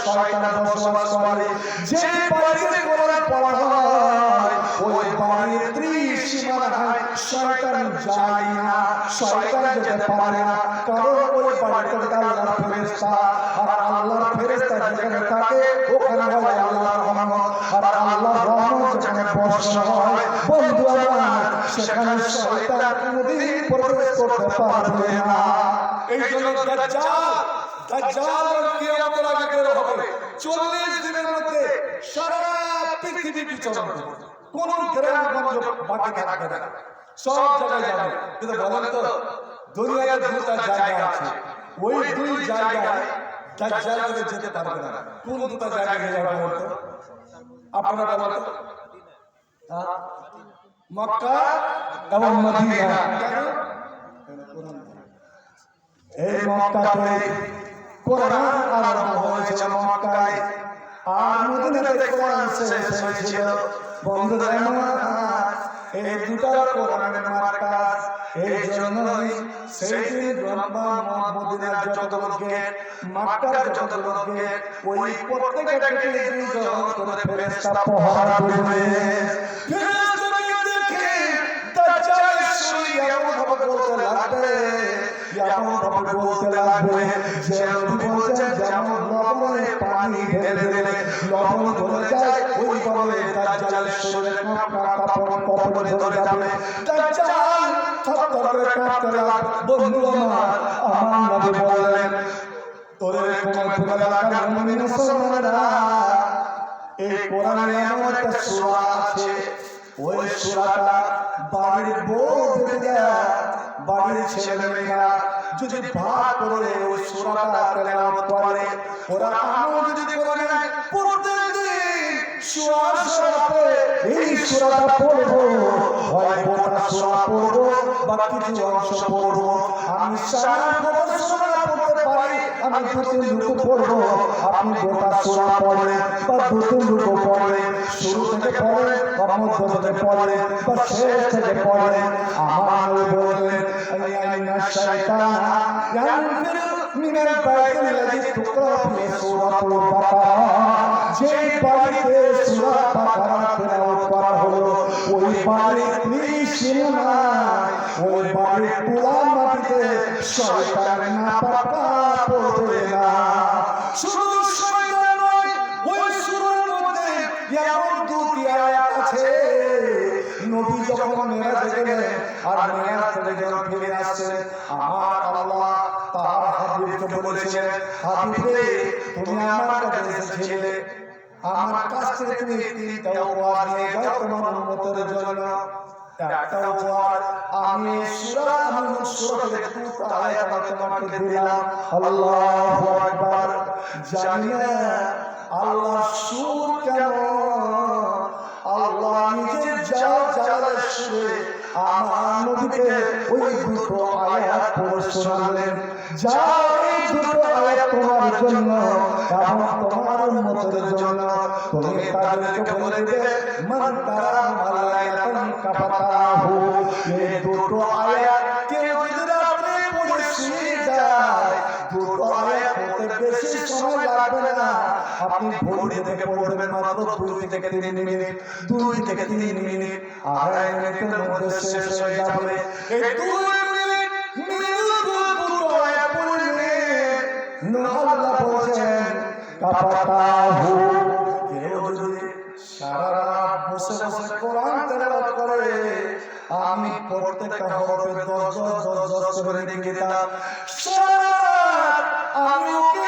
শয়তান বসবাস করে। যে বাড়িতে কোরআন পড়া হয় ওই বাড়ির ত্রিসীমানায় শয়তান যায় না, শয়তান যেতে পারে না, কারণ ওই বাড়িতে আল্লাহর ফেরেশতা, আর আল্লাহর ফেরেশতা যেখানে থাকে ওখানে হয় আল্লাহর রহমত, আর আল্লাহর রহমত যেখানে বর্ষণ হয় বন্ধু আমার সেখানে শয়তান কোনোদিন প্রবেশ করতে পারবে না। এই জন্য দাজ্জাল কিয়ামতের আগে বের হবে, 40 দিনের মধ্যে সারা পৃথিবী বিচরণ করবে, কোন গ্রামগঞ্জ বাকি থাকবে না, সব জায়গায় যাবে। কিন্তু বলেন তো দুনিয়াতে দুটা জায়গা আছে, ওই দুই জায়গায় দাজ্জাল যেতে পারবে না। কোন দুটো জায়গায় যাবে বলেন তো? আপনারা বলেন তো? মক্কা এবং মদিনা। এই মক্কাতে কোরআন আরম্ভ হয়েছিল মক্কায়, আর মদিনাতে কোরআন শেষ হয়েছিল। বন্ধুরা এই দুটো কোরআনের মার্কাজ, এই জন্যই সেই দিন মদিনার যতগুলো গেট, মক্কার যতগুলো গেট, ওই প্রত্যেকটা গেটে দুইজন করে ফেরেশতা পাহারা দেবে। ফেরেশতাকে দেখে দাজ্জাল শুনে এমন ভাবে বলতে লাগবে, এমন ভাবে বলতে লাগবে যে নবী বলেছেন যেমন লবণে পানি ঢেলে দিলে লবণ ধরে যায়, ওইভাবে দাজ্জালের শরীরে কাপড় ধরে যাবে। দাজ্জাল থরথর করে কাঁপতে লাগবে। বন্ধু আমার নবী বললেন তোদের কোন এলাকার মুমিন মুসলমানেরা, এই কোরআনে এমন একটা সূরা আছে, ওই সূরাটা বাড়ির বউ বেটিরা, বাড়ির ছেলেমেয়েরা যদি ভাগ করে ওই সূরাটা তেলাওয়াত করে, ওরা আমল যদি করে নেয়, প্রত্যেকদিন সূরাতে এই সূরাটা পড়বো, হয় গোটা সূরা পড়বো বা কিছু অংশ পড়বো। আমি সারা গোটা সূরা পড়তে পারি, আমি দু-তিন রুকু পড়বো, আপনি গোটা সূরা পড়বেন বা দু-তিন রুকু পড়বেন, শুরু থেকে পড়বেন বা মধ্য থেকে পড়বেন বা শেষ থেকে পড়বেন। আমার নবী বললেন আইনা শাইতান ইয়ানফিরু মিনাল বাইতিল্লাযী তুকরা ফিহি সূরাতুল বাকারা, যে বাড়িতে সূরা বাকারা তেলাওয়াত করা হলো ওই বাড়ির ত্রিসীমানায়, ওই বাড়ির পুরান মাটিতে শয়তান নাপাক পড়বে না। শুধু শয়তান নয়, ওই সূরার মধ্যে এমন দুটি আয়াত আছে, নবী যখন মেরাজে গেলেন আর মেরাজ থেকে যখন ফিরে আসছেন, আমার আল্লাহ তার হাবিবকে বলেছিলেন, হাবিব রে তুমি আমার কাছে এসেছিলে, আমার কাছ থেকে তুমি তিনটা উপহার নিয়ে যাও তোমার উম্মতের জন্য। একটা উপহার আমি সূরা থেকে দুটো আয়াত তোমাকে দিলাম। আল্লাহু আকবার। জানি না আল্লাহ সুর কেমন, আল্লাহ নিজের জালালের সুরে আমার নবীকে ওই দুটো আয়াত পড়ে শোনালেন। যা এই দুটো আয়াত তোমার জন্য এবং তোমার উম্মতের জন্য, তুমি তাদেরকে বলে দিবে মান তারা মালায়াতান কাফাতাহু। এই দুটো আয়াত কেউ যদি রাতে পড়ে শুনে যায়, দুটো আয়াত পড়তে বেশি সময় লাগবে না, আপনি ভোরে থেকে পড়বেন মাত্র 2 থেকে 3 মিনিট, 2 থেকে 3 মিনিট, আড়াই মিনিটের মধ্যে শেষ হয়ে যাবে। এই 2 মিনিট দুটো আয়াত পড়লে আল্লাহ বলেন কাফাতাহু। কেউ যদি সারা রাত বসে বসে কোরআন তেলাওয়াত করে, আমি প্রত্যেকটা হরফে 10 করে লিখে দিতাম। সারা রাত আমি ওকে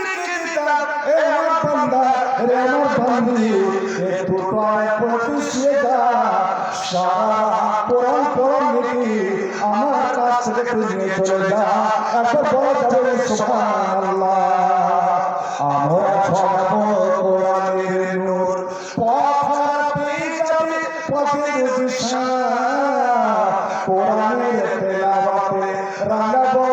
লিখে দিতাম, এ আমার বান্দা, এ আমার বান্দি, এ দুটো আয়াত পড়তে শুয়ে যা, সারা কোরআন পড়া লিখি আমার কাছ থেকে তুই নিয়ে চলে যা। একবার বলা যাবে সুবহানাল্লাহ। আমরা ছড়াবো কোরআনের নূর, পথ পেয়ে যাবে পথের দিশা, কোরআনের তেলাওয়াতে রাঙাবো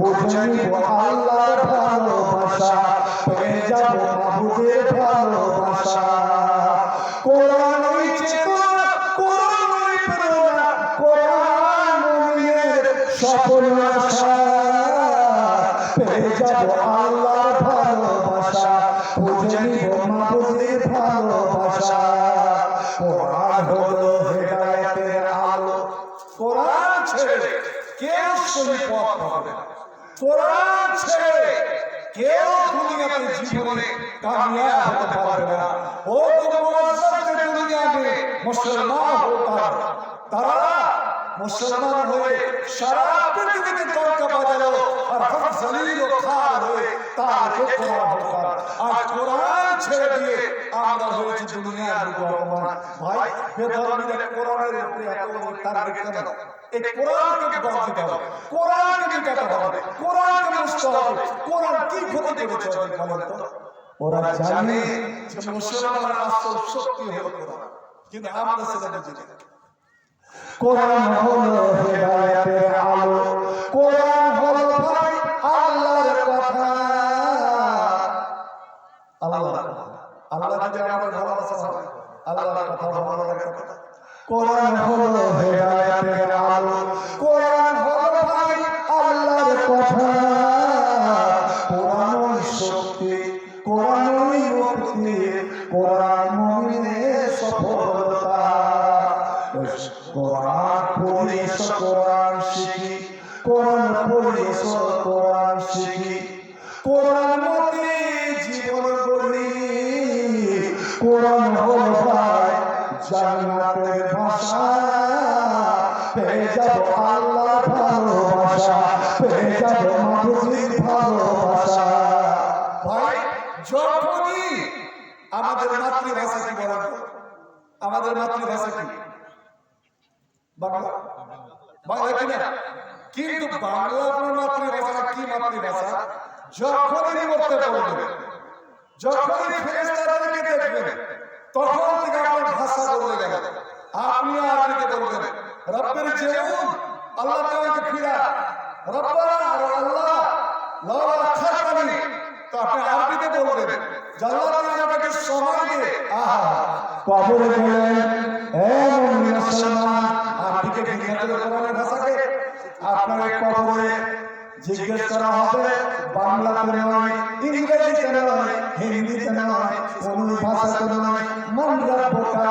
বুঝে নিব আল্লাহর ভালোবাসা, পেয়ে যাবো মাবুদের ভালোবাসা। কোরআনই চেতনা, কোরআনই প্রেরণা, কোরআন মুমিনের সকল আশা, পেয়ে যাবো আল্লাহর অবশ্যই পথ পাবে। কোরআন ছেড়ে কেউ দুনিয়াতে জীবনে কামিয়াব হতে পারবে না। ও তো মুআজ্জাজ দুনিয়া মে মুসলমান হোकर তারা মুসলমান হয়ে সারা পৃথিবীতে ডঙ্কা বাজালো আর हम जलील ও খার হয়ে তারকে কোরআন হোकर আজ কোরআন ছেড়ে দিয়ে আমরা হয়েছি দুনিয়ার রহমান। ভাই বেধর্মীরা কোরআনের উপরে এত টার্গেট কেন? এই কোরআনকে বাদ দিতে হবে, কোরআনকে মিটাতে হবে, কোরআনকে মুছতে হবে। কোরআন কি ক্ষতি করেছে বলেন তো? ওরা জানে যে মুসলমানের আসল শক্তি হলো কোরআন, কিন্তু আমরা সেটা বুঝি না। কোরআন হলো হেদায়েতের আলো, কোরআন হলো ভাই আল্লাহর কথা। আল্লাহ যদি আমাদের ভালোবাসা হয়, আল্লাহর কথা ভালো লাগার কথা। কোরআন হলো হেদায়েতের আলো, কোরআন হলো ভাই আল্লাহর কথা। কোরআন শক্তি, কোরআন মুক্তি, কোরআন মুমিনের সফলতা। কোরআন পড়ি কোরআন শিখি, কোরআন পড়ি কোরআন শিখি, কোরআন মতে জীবন গড়ি। কোরআন হলো ভাই জান্নাতের ভাষা, পেয়ে যাব আল্লাহর ভালোবাসা, পেয়ে যাব মাবুদের ভালোবাসা। ভাই যখনই আমাদের মাতৃভাষা কি বলেন? আমাদের মাতৃভাষা কি? বাংলা। বাংলা কিনা? কিন্তু বাংলা আপনার মাতৃভাষা কি মাতৃভাষা? যখনই মরতে বলবেন, যখনই ফেরেশতাদেরকে দেখবেন, তখন থেকে আপনার ভাষা বদলে গেল। আপনি আরবিতে বলবেন রব্বের জিউন, আল্লাহ তাআলাকে ফিরা, রব্বানা আল্লাহ লাউ আখারতানি, তো আপনি আরবিতে বলবেন আল্লাহ তুমি আমাকে সময় দে। আহা কবরে গেলেন এ মুমিন মুসলমান, আরবিকে দুনিয়াতে কোরআনের ভাষাকে আপনার কবরে জিজ্ঞেস করা হবে বাংলাতে নয়, ইংরেজিতে নয়, হিন্দিতে নয়, কোন ভাষাতে নয়। মান রাব্বুকা,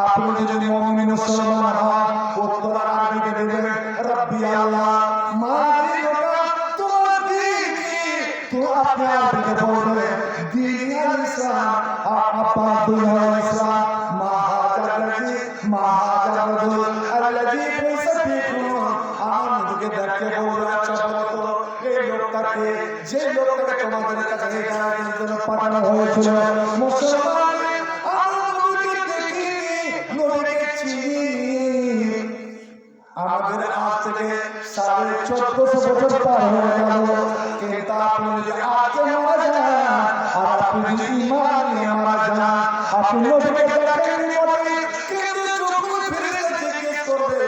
আপনি যদি মুমিন মুসলমান হন উত্তর আরবিতে দিবেন রব্বি আল্লাহ। মা দিনুকা, তোমার দ্বীন কি? তো আপনি আরবিতে বলবেন দ্বীন আল ইসলাম, আপনার দ্বীন আল ইসলাম। মা হাজারাজি, মা হাজারাদুল আল্লাযী বুইসা ফীকুম, আমার নবীকে দেখে বলবেন আচ্ছা বলো তো এই লোকটাকে, যে লোকটাকে তোমাদের কাছে হিদায়াতের জন্য পাঠানো হয়েছিল। মুসলমান আমার নবীকে দেখি, নবীকে চিনি। আমাদের আজ থেকে 1450 বছর পার হয়ে গেল, কিন্তু আপনি যদি আজকে মারা যান আর আপনি যদি ঈমান নিয়ে মারা যান, আপনি নবীকে দেখেননি বলে, কিন্তু যখন ফেরেশতা জিজ্ঞেস করবে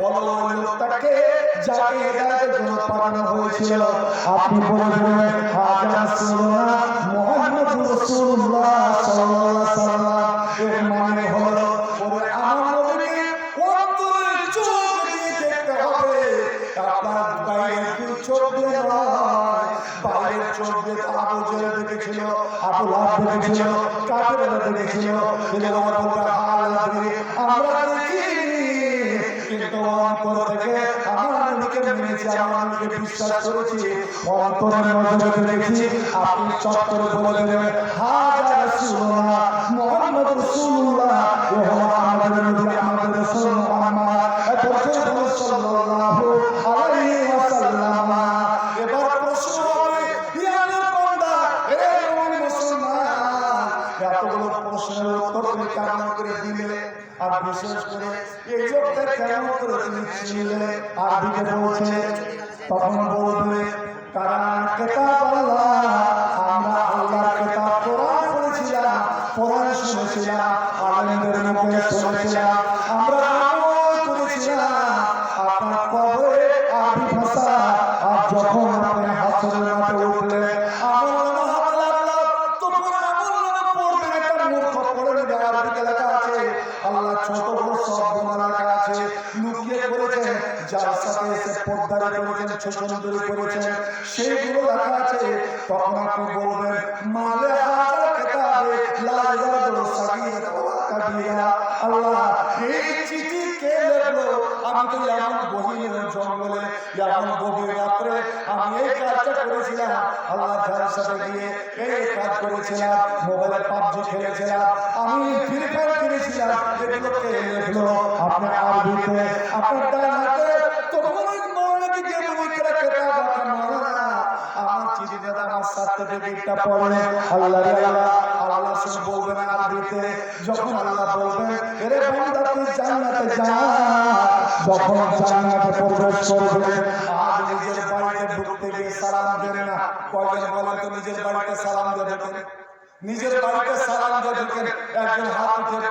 বলো ওই লোকটাকে যাকে হিদায়াতের জন্য পাঠানো হয়েছিল, আপনি বলবেন হাজা রাসূলুল্লাহ মুহাম্মাদুর রাসূলুল্লাহ সাল্লাল্লাহু আলাইহি ওয়াসাল্লাম। এর মানে হলো ওরে আমার নবীকে অন্তরের চোখ দিয়ে দেখতে হবে। আপনার বাইরের দুই চোখ দিয়ে নয়, বাইরের চোখ দিয়ে আবু জেহেল দেখেছিল, আবু লাহাব দেখেছিল, কাফেররা দেখেছিল, এদের অন্তর হাল লাগে আমরা দেখিনি, কিন্তু অন্তর থেকে আমার নবীকে মেনেছি, আমার নবীকে বিশ্বাস করেছি, অন্তরের নজরে দেখেছি। আপনি চত্বরে বলে দেবেন হাজা রাসূলুল্লাহ মুহাম্মাদুর রাসূলুল্লাহ, ও আমাদের নবী, আমাদের রাসূল মুহাম্মদ সাল্লাল্লাহু আলাইহি ওয়াসাল্লাম। এবার প্রশ্ন হবে ইয়া বান্দা, হে মুমিন মুসলমান, এতগুলো প্রশ্নের উত্তর তুমি কেমন করে দিলে? আর বিশেষ করে এই লোকটা কেমন করে তুমি চিনলে? আরবিতে বলছে, তখন বলবে কারণ কিতাব আল্লাহ, আমরা আল্লাহর কিতাব কোরআন পড়েছিলাম, কোরআন শুনেছিলাম, আলেমদের মুখে শুনেছিলাম, আমরা আমল করেছিলাম। আপনার কবরে আরবি ভাষা, আর যখন আপনি হাসরের মাঠে উঠলেন আমলনামা হাতে লাগলো, তখন আমলনামা পড়বেন একটা মূর্খ পড়ে নেবে। আরবিতে লেখা আছে আল্লাহ ছোট বড় সব গুনাহ লেখা আছে, লুকিয়ে করেছেন, যার সাথে এসে পর্দারে করেছেন, ছোটনদরি করেছেন, সেইগুলো লেখা আছে। তখন আপনি বলবেন মালে হাজার কিতাবে লা ইয়াদুরু সাগীরাতা ওয়ালা কাবীরা, আল্লাহ এই চিঠি কে লিখলো আমি তো এমন গহীন জঙ্গলে এমন গভীর রাত্রে আমি এই কাজটা করেছিলাম, আল্লাহ তাআলার সাথে গিয়ে এই কাজ করেছিলাম, মোবাইলে পাবজি খেলেছিলাম, আমি ফ্রি ফায়ার খেলেছিলাম, এগুলোকে লিখলো আপনার আরবিতে আপনার ডান হাতে তখন মৌলানা যে মুখরা কেতাব মাওলানা আমার চিঠিটা আমার সার্টিফিকেটটা পড়ে আল্লাহ রে আল্লাহ আল্লাহ শুনে বলবেন আরবিতে, যখন আল্লাহ বলবেন এরে বান্দা তুই জান্নাতে যা, যখন জান্নাতে প্রবেশ করবে আর নিজের বাড়িতে ঢুকতে গিয়ে সালাম দেন না। কয়জন বলেন তো নিজের বাড়িতে সালাম দিয়ে ঢোকেন? নিজের বাড়িতে সালাম দিয়ে ঢোকেন, একজন হাত উঠে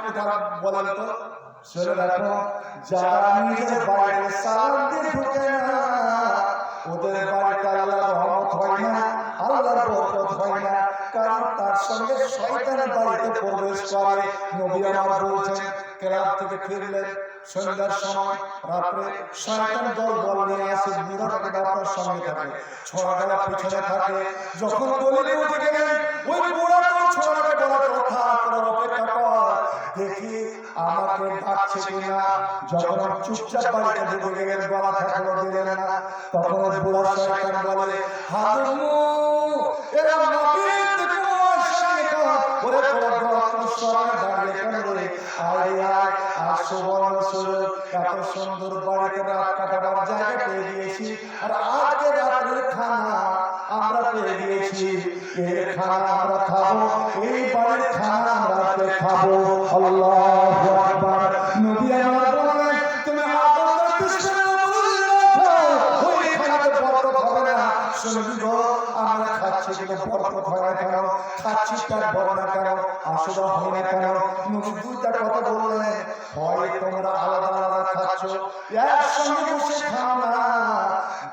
বলেন তো। শুনে রাখো, যারা নিজের বাড়িতে সালাম দিয়ে ঢুকে না ওদের বাড়িতে আল্লাহর রহমত হয় না, আল্লাহর বরকত হয় না, কারণ তার সঙ্গে শয়তানের বাড়িতে প্রবেশ করে। নবী আমার বলছেন কেরাত থেকে ফিরলেন সন্ধ্যার সময় রাত্রে শয়তান দল নিয়ে আসে, বুড়াটা আপনার সঙ্গে থাকে, ছোড়াটা পিছনে থাকে, যখন গলিতে উঠে গেলেন ওই বুড়াটা ছোড়াটা বলার কথা করার অপেক্ষা কর দেখি আমাকে ডাকছে কিনা। যখন চুপচাপ বাড়িতে ঢুকে গেলেন, গলা থাকলো দিলেন না, তখন বুড়া শয়তান বলে হাদমু এরা নবীর দেখো শয়তান ওরে তোর সরায় দাঁড়িয়ে কেন রে, আয় আয় আর সুবর্ণ সুযোগ, এত সুন্দর বাড়িতে রাত কাটাবার জায়গা পেয়ে গিয়েছি, আর আজকে রাতের খানা আমরা পেয়ে গিয়েছি, এই খানা আমরা খাবো, এই বাড়ির খানা আমরা খাবো। আল্লাহু আকবার। নবী আমার বলেন তুমি আদর ওই খানাতে বরকত হবে না। শুনবি গো আমরা খাচ্ছি কিন্তু বরকত হয় না কেন, খাচ্ছি তার বড় না কেন, আসলে হয় না কেন? নবী দুইটা কথা বললেন, হয় তোমরা আলাদা আলাদা খাচ্ছ, একসঙ্গে বসে খাও না,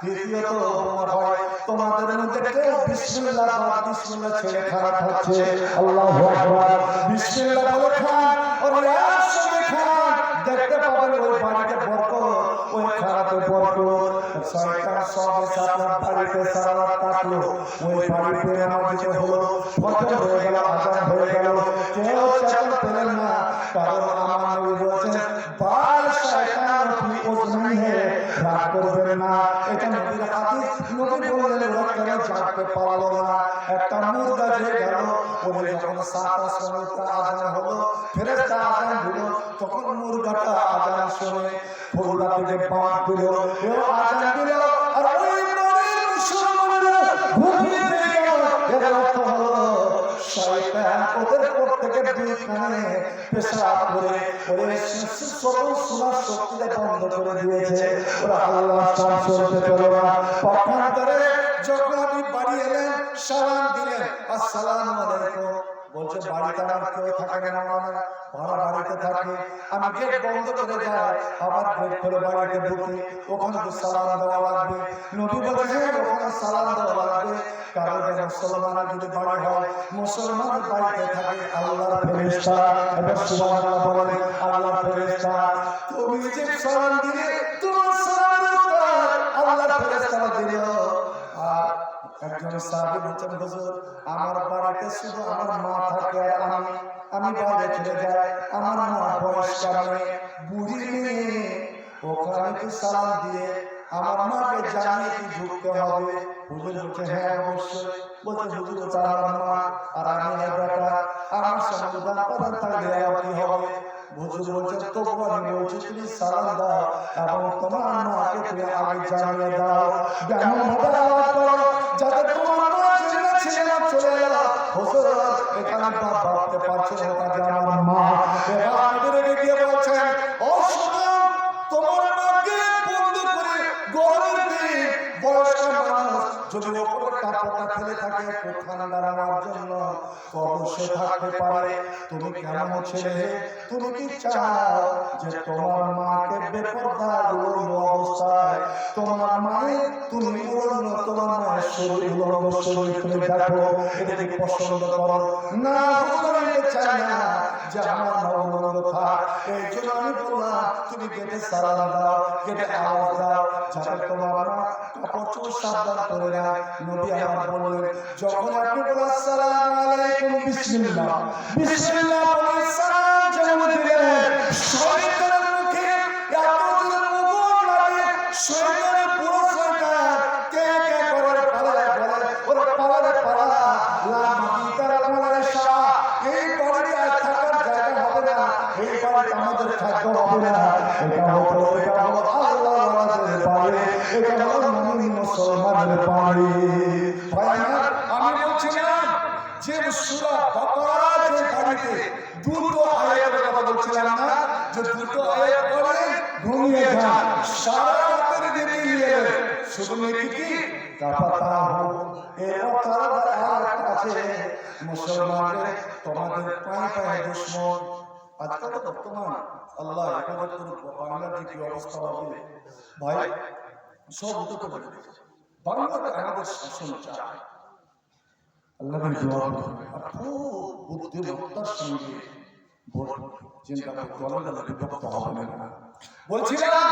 দ্বিতীয়ত তোমার হয় তোমাদের মধ্যে কেউ বিসমিল্লাহ বা বিসমিল্লাহ ছেড়ে খানা খাচ্ছে। আল্লাহু আকবার। বিসমিল্লাহ বলে খান আর একসঙ্গে খান, দেখতে পাবেন ওই বাড়িতে বরকত, ওই খানাতে বরকত। শয়তান সব আপনার বাড়িতে সালাত কাটলো, ওই বাড়িতে নামাজ হলো, ফজর হয়ে গেল, আযান হয়ে গেল, কেউ চাকর পেলেন না, কারণ আমার নবী বলেছেন বাল শয়তান কি ওজনাই হে, রাগ করবেন না। এটা নবীর হাদিস। নবী বললেন ওরা কেন জানতে পারলো না, একটা মুর্দা যে গেল, ওরে যখন সাতটা সময় আযান হলো, ফেরেশতা আযান দিল, তখন মুর্দাটা আযান শুনে ফুলদা থেকে বাঁক দিল, এও আযান দিল, আর ওই নবীর মুসলমানরা ঘুমিয়ে গেল। এর অর্থ হলো শয়তান ওদের প্রত্যেকের দুই কানে পেশাব করে ওরে সকল শোনার শক্তিটা বন্ধ করে দিয়েছে, ওরা আল্লাহর নাম শুনতে পেল না। পক্ষান্তরে যখন আপনি বাড়ি এলেন, সালাম দিলেন আসসালামু আলাইকুম, বলছে বাড়িতে আমার কেউ থাকে না, ভাড়া বাড়িতে থাকে, আমি গেট বন্ধ করে যাই, আবার গেট খুলে বাড়িতে ঢুকি, ওখানে তো সালাম দেওয়া লাগবে। নবী বলেন ওখানে সালাম দেওয়া লাগবে, কারণ মুসলমানের যদি বাড়ি হয়, মুসলমানের বাড়িতে থাকে আল্লাহর ফেরেশতা। এবার সুবহানাল্লাহ বলেন, আল্লাহর ফেরেশতা তুমি যে সালাম দিলে তোমার সালামের উত্তর আল্লাহর ফেরেশতারা দিল। আর একজন সাহাবী বলছেন হুজুর আমার বাড়িতে শুধু আমার মা থাকে, আর আমি বাইরে চলে যাই, আমার মা বয়স্কা মেয়ে, বুড়ি মেয়ে, ওখানে কি সালাম দিয়ে আমার মাকে জানিয়ে কি ঢুকতে হবে? হুজুর বলছে হ্যাঁ অবশ্যই। বলছে হুজুর তার মা আর আমি বেটা, আমার সমাধান প্রদান থাকলে আর কি হবে? হুজুর বলছে তবু আমি বলছি তুমি সালাম দাও এবং তোমার মাকে তুমি আগে জানিয়ে দাও, যেমন ভাবে আওয়াজ করো যাতে তোমার মা জেনে ছেলে না চলে এলো। হুজুর এখানে বাপ ভাবতে পারছে না যে আমার মা, এবার আমাদের গিয়ে বলছেন ও সুতরাং তোমার মাকে বন্ধ করে গরমের দিন বয়স্ক মানুষ যদি ওপরে কাপড়টা ফেলে থাকে একটু ঠান্ডা নেওয়ার জন্য, তো অবশ্যই থাকতে পারে। তুমি কেমন ছেলে, তুমি কি চাও যে তোমার মাকে বেপরদা উলঙ্গ অবস্থায় তোমার মায়ের তুমি উলঙ্গ, তোমার মায়ের শরীর উলঙ্গ শরীর তুমি দেখো, এটা কি পছন্দ করো? না আমি চাই না যে আমার মা উলঙ্গ থাক। এই জন্য আমি বললাম তুমি গেটে সালাম দাও, গেটে আওয়াজ দাও, যাতে তোমার মা কাপড় চোপড় সাবধান করে নেয়। নবী আমার বললেন যখন আপনি বলেন আসসালামু আলাইকুম বিসমিল্লাহ, বিসমিল্লাহ বলে সালাম জানাতে দিলেন, শয়তানের মুখে এত জোরে মুখ বাড়ি। ভাই আমার, আমি বলছিলাম যে সূরা বাকারা যে বাড়িতে দুটো আয়াতের কথা বলছিলাম না, যে দুটো আয়াত পড়ে ঘুমিয়ে যান, সারা রাতের নেকি নিয়ে শুধু নেকি কি কাফাতাহু। এর তার আয়াত আছে মুসলমানদের তোমাদের পায়ে পায়ে দুশমন। আজকাল তো বর্তমান আল্লাহ হেফাজত করুক, বাংলার যে কি অবস্থা হবে ভাই, সব উঠে করে দিয়েছে। বাংলাতে আমাদের শাসন চায়, আল্লাহর দোয়া করুন আর খুব বুদ্ধিমত্তার সঙ্গে চিন্তা করতে হবে, বিভক্ত হবে না। বলছিলাম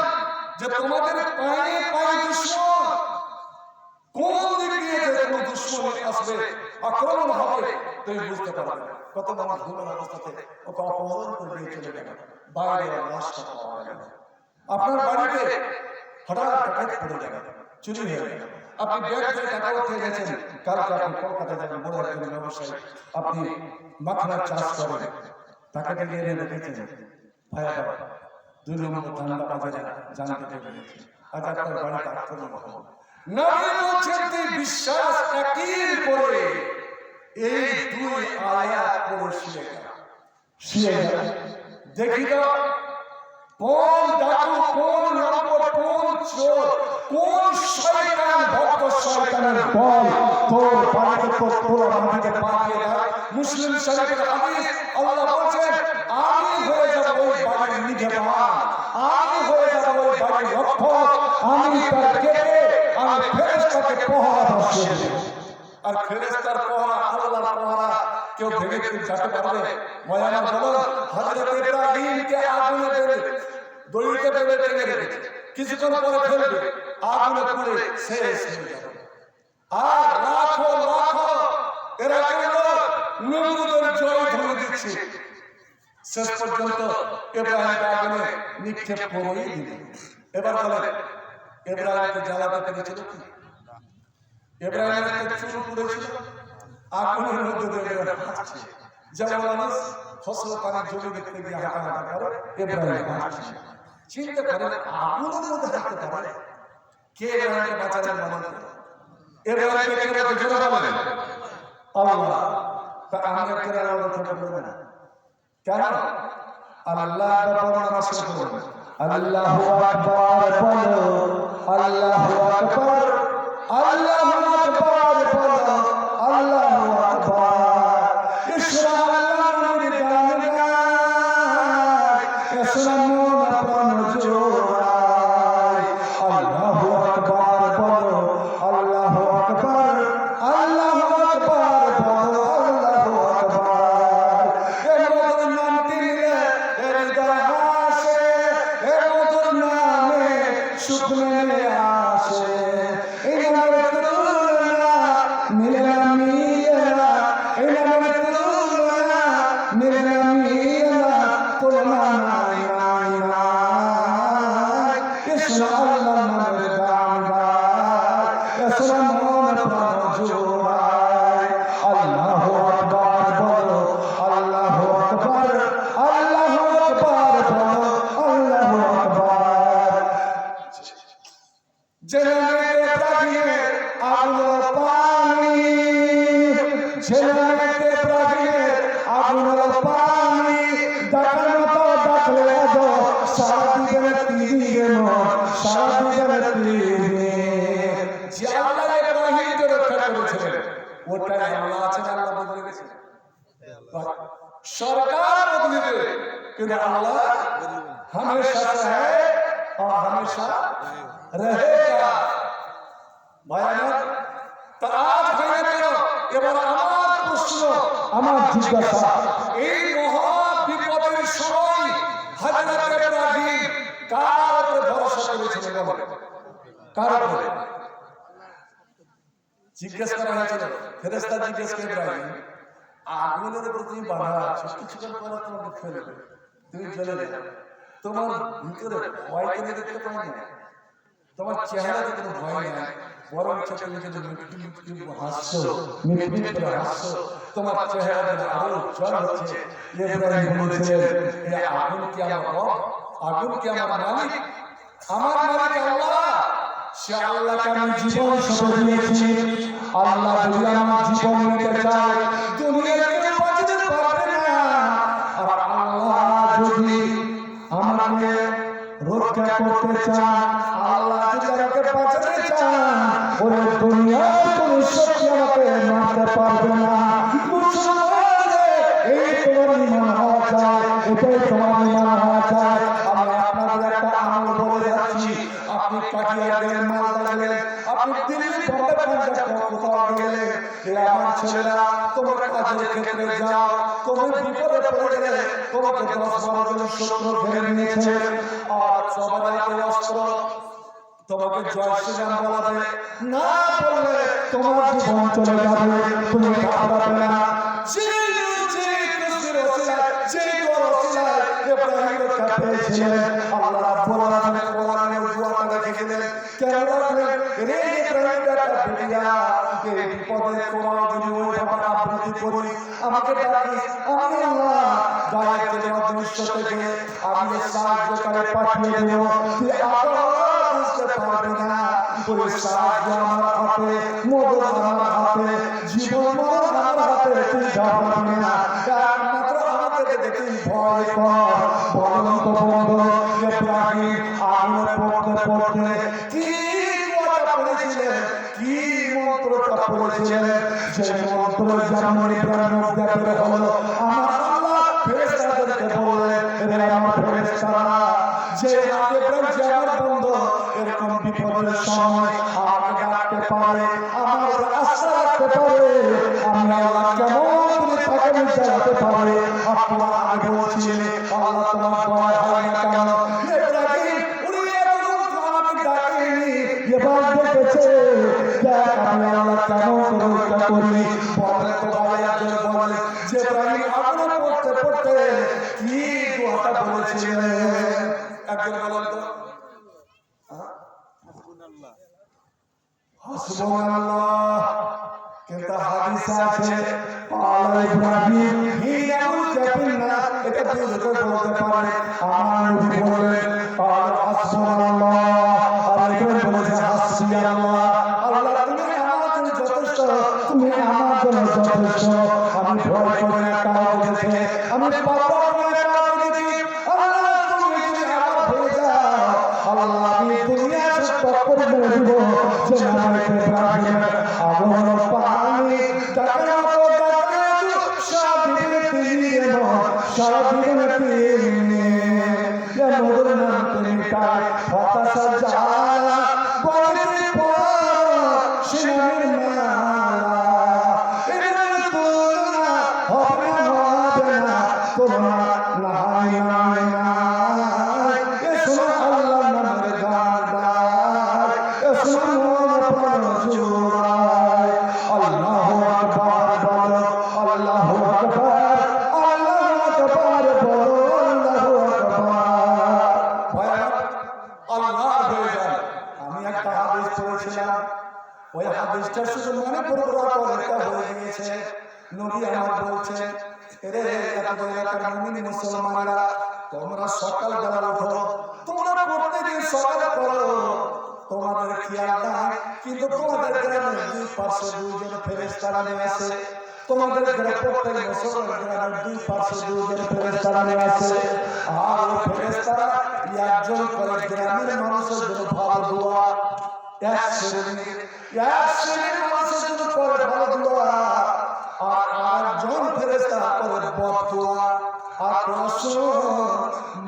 যে তোমাদের পায়ে পায়ে দুশমন, কোন দিক দিয়ে যে কোনো দুশমন আসবে, আক্রমণ হবে, তুমি বুঝতে পারবে। কত মানুষ ঘুমের অবস্থাতে ওকে অপহরণ করে নিয়ে চলে গেল, বাইরে লাশটা পাওয়া গেল। আপনার বাড়িতে হঠাৎ ডাকাত পড়ে গেল, চুরি হয়ে গেল, আপনি ব্যাগ থেকে টাকা উঠে গেছেন, কালকে আপনি কলকাতা যাবেন, বড় একজন ব্যবসায়ী, আপনি মাখনার চাষ করেন, টাকাটা নিয়ে রেখেছেন, ভাইয়া 2 নম্বর ধান্দা বাজারে জানতে পেরেছেন, আজ আপনার বাড়িতে আক্রমণ হলো। নবী বলছেন তুই বিশ্বাস একই করে এই 2 আয়াত পড়ে শুয়ে গেল। দেখি তো কোন ডাকু, কোন লম্পট, কোন চোর, কোন শয়তান, ভক্ত শয়তানের দল তোর বাড়িতে তোর মাটিতে পা দিয়ে দেয়। মুসলিম শরীফের হাদিস, আল্লাহ বলছেন আমি হয়ে যাব ওই বাড়ির নিগহবান, আমি হয়ে যাব ওই বাড়ির রক্ষক, আমি তার গেটে আমি ফেরেশতাকে পহরা বসিয়ে দেব। আর ফেরেশতার পহরা, আল্লাহর পহরা কেউ ভেঙে যেতে পারবে? ময়না বলো, হযরত ইব্রাহিমকে আগুনে ফেলে দড়িতে বেঁধে টেনে রেখেছে, কিছুক্ষণ পরে ফেলবে, আগুনে পুড়ে শেষ হয়ে যাবে। আর লাখো লাখো এরা কেন নমরুদের জয় ধরে দিচ্ছে, শেষ পর্যন্ত ইব্রাহিমকে আগুনে নিক্ষেপ করেই দিল। এবার বলে ইব্রাহিমকে জ্বালাতে পেরেছিল কি? ইব্রাহিমের একটা চুল পুড়েছিল, আগুনের মধ্যে দিয়ে হাঁটছে, যেমন মানুষ ফসল পানির জমি দেখতে গিয়ে হাঁটা করে, ইব্রাহিম হাঁটছে। চিন্তা করেন আগুনের মধ্যে হাঁটতে পারে কে? ইব্রাহিমকে বাঁচালেন মানুষ, ইব্রাহিমকে কে জোরে বলেন আল্লাহ। তা আমরা কে আল্লাহ কথা বলবেন কেন? আল্লাহ নামাজ পড়ুন, আল্লাহু আকবার বলো, আল্লাহু আকবার, আল্লাহু আকবার বলো, আল্লাহু আকবার। ইসরা আল্লাহর গান গায়, ইসরা মন প্রাণ জোড়ায়, আল্লাহু আকবার বলো, আল্লাহু আকবার, আল্লাহু আকবার বলো, আল্লাহু আকবার। এ মধুর নামটি নিলে হৃদয় হাসে, এ মধুর নামে সুখ নেমে আসে। এই নামের তুলনা মিলে না, মিলে না, এই নামের তুলনা মিলে না, মিলে না, তুলনা নাই নাই নাই। ইসরা আল্লাহ নামের গান গায়, ইসরা মন প্রাণ জোড়ায়, আল্লাহু আকবার বলো, আল্লাহু আকবার, আল্লাহু আকবার বলো, আল্লাহু আকবার। জেনারেতে ইব্রাহিমের আগুনের পানি, জেনারেতে ইব্রাহিমের আগুনের পানি, ডাকার মতো ডাকলে দো, সারা দিবেন তিন, সারা দিবেন তিন। যে আল্লাহ ইব্রাহিমকে রক্ষা করেছিলেন ওটাই আল্লাহ আছেন, আল্লাহ বদলে গেছে। সরকার বদলে দেবে কিন্তু আল্লাহ हमेशा है और हमेशा रहेगा। ভয়ানক তা আজ হয়ে গেল। এবার আমার প্রশ্ন, আমার জিজ্ঞাসা, এই মহা বিপদের সময় হযরত ইব্রাহিম কার উপরে ভরসা করেছিলেন? বলেন কার উপরে? জিজ্ঞেস করা হয়েছিল, ফেরেশতা জিজ্ঞেস করে ইব্রাহিম আগুনের উপর তুমি বাঁধা আছো, কিছুক্ষণ পরে তোমাকে ফেলবে, তুমি জ্বলে যাবে, তোমার ভিতরে ভয় কেন দেখতে পাই না? তোমার চেহারাতে কোনো ভয় নাই, বরং তুমি যদি হাসছো, মিটমিট করে হাসছো, তোমার চেহারাতে আরো জ্বর হচ্ছে। ইব্রাহিম বলেছিলেন এই আগুন কি আমার রব? আগুন কি আমার মালিক? আমার মালিক আল্লাহ। সে আল্লাহকে আমি জীবন সঁপে দিয়েছি। আল্লাহ যদি আমার জীবন নিতে চায় দুনিয়ার কেউ বাঁচাতে পারবে না। আর আল্লাহ যদি আমাকে রক্ষা করতে চান, আল্লাহ যদি আমাকে বাঁচাতে চান, ওরে দুনিয়ার কোনো শক্তি আমাকে মারতে পারবে না। এই তোমার ঈমান হওয়া চাই, এটাই তোমার ঈমান হওয়া চাই। আমি আপনাদের একটা আমল বলে যাচ্ছি। আপনি কাটিয়া গেলেন, মালদা গেলেন, আপনি দিল্লি কোথাও গেলেন, আমার ছেলেরা তোমার কাজের ক্ষেত্রে যাও, তোমার বিপদে পড়ে গেলে তোমাকে 10-12 জন শত্রু ঘিরে নিয়েছে, আর সবাই অস্ত্র তোমাকে জয় শ্রীরাম বলাবে না, বললে তোমার জীবন চলে যাবে। তুমি ঘাবড়াবে না। আমাকে ডাকিস, আমি আল্লাহ গায়কের অদৃশ্য থেকে আমি সাহায্যকারী পাঠিয়ে দেব। তুই বুঝতে পারবে না ওই সাহায্য আমার হাতে, মদত আমার হাতে, জীবন আমার হাতে। তুই ঘাবড়াবি না। একমাত্র আমাকে দেখে ভয় কর। বলুন তো বন্ধু, ইব্রাহিম আগুনে পড়তে পড়তে কি কথা বলেছিলেন, কি মন্ত্রটা পড়েছিলেন, সেই মন্ত্র যেমন ইব্রাহিম ব্যাপারে হলো, আমার আল্লাহ ফেরেশতাদেরকে বললেন, এরা আমার ফেরেশতারা, যে ইব্রাহিম যে আমার বন্ধু, এরকম বিপদের সময় আমাকে ডাকতে পারে, আমার আশা রাখতে পারে, আমি আল্লাহ কেমন করে তাকে চালাতে পারে। আপনারা আগে বলছিলেন আল্লাহ তোমার দয়া হয় না কেন? ইব্রাহিম উনি এতক্ষণ আমাকে ডাকেনি, এবার ডেকেছে, দেখ আমি আল্লাহ কেমন করে এটা করি। বলে তো ভাই একজন বলে যে ইব্রাহিম আগুনে পড়তে পড়তে কি দোয়াটা বলেছিলেন, একজন বলেন তো। হাসবুনাল্লাহ। কিন্তু হাদিসে আছে আল্লাহ ইব্রাহিম হিয়াউল জান্নাত, এটা দুইজন বলতে পারে। আমার নবী বলেন হাসবুনাল্লাহ, আর একজন বলেছে হাসবিয়াল্লাহ। আল্লাহ তুমি আমার জন্য যথেষ্ট, তুমি আমার জন্য যথেষ্ট। আমি ভয় করি না কাউকে দেখে, আমি পাপ করি না কাউকে দেখে। আল্লাহ তুমি যদি আমার হয়ে যাও, আল্লাহ আমি দুনিয়ার সব করে দেব। যে আমাকে ইব্রাহিম আগুন পানি ডাকা মতো ডাকা সাবিনে দিয়ে সাবিনে দিয়ে মোর নাম তুমি তাই হতাশা জ্বালা বলে শিরামের মালা এর তুলনা হবে না তোমার নাই নাই নাই। এসো আল্লাহ নামের গান গায়, এসো আল্লাহু আকবার বলো, আল্লাহু আকবার, আল্লাহু আকবার বলো, আল্লাহু আকবার। আল্লাহ হয়ে যায়। আমি একটা হাদিস পড়েছিলাম, ওই হাদিসটা শুধু মনে পড়ে হয়ে গিয়েছে। নবী আমার বলছেন, এরে এত এলাকার মুমিন মুসলমানরা, তোমরা সকালবেলা ওঠো, তোমরা প্রত্যেকদিন সকালে পড়ো, তোমাদের খেয়াল নাই, কিন্তু তোমাদের গ্রামের দুই পাশে দুইজন ফেরেশতা নেমে আসে। তোমাদের প্রত্যেক বছর গ্রামের দুই পাশে দুইজন ফেরেশতা নেমে আসে। আর ওই ফেরেশতারা একজন করে গ্রামের মানুষের জন্য ভালো দোয়া, এক শ্রেণীর মানুষের জন্য করে ভালো দোয়া, আর আরেকজন ফেরেশতা করে বদ দোয়া। আর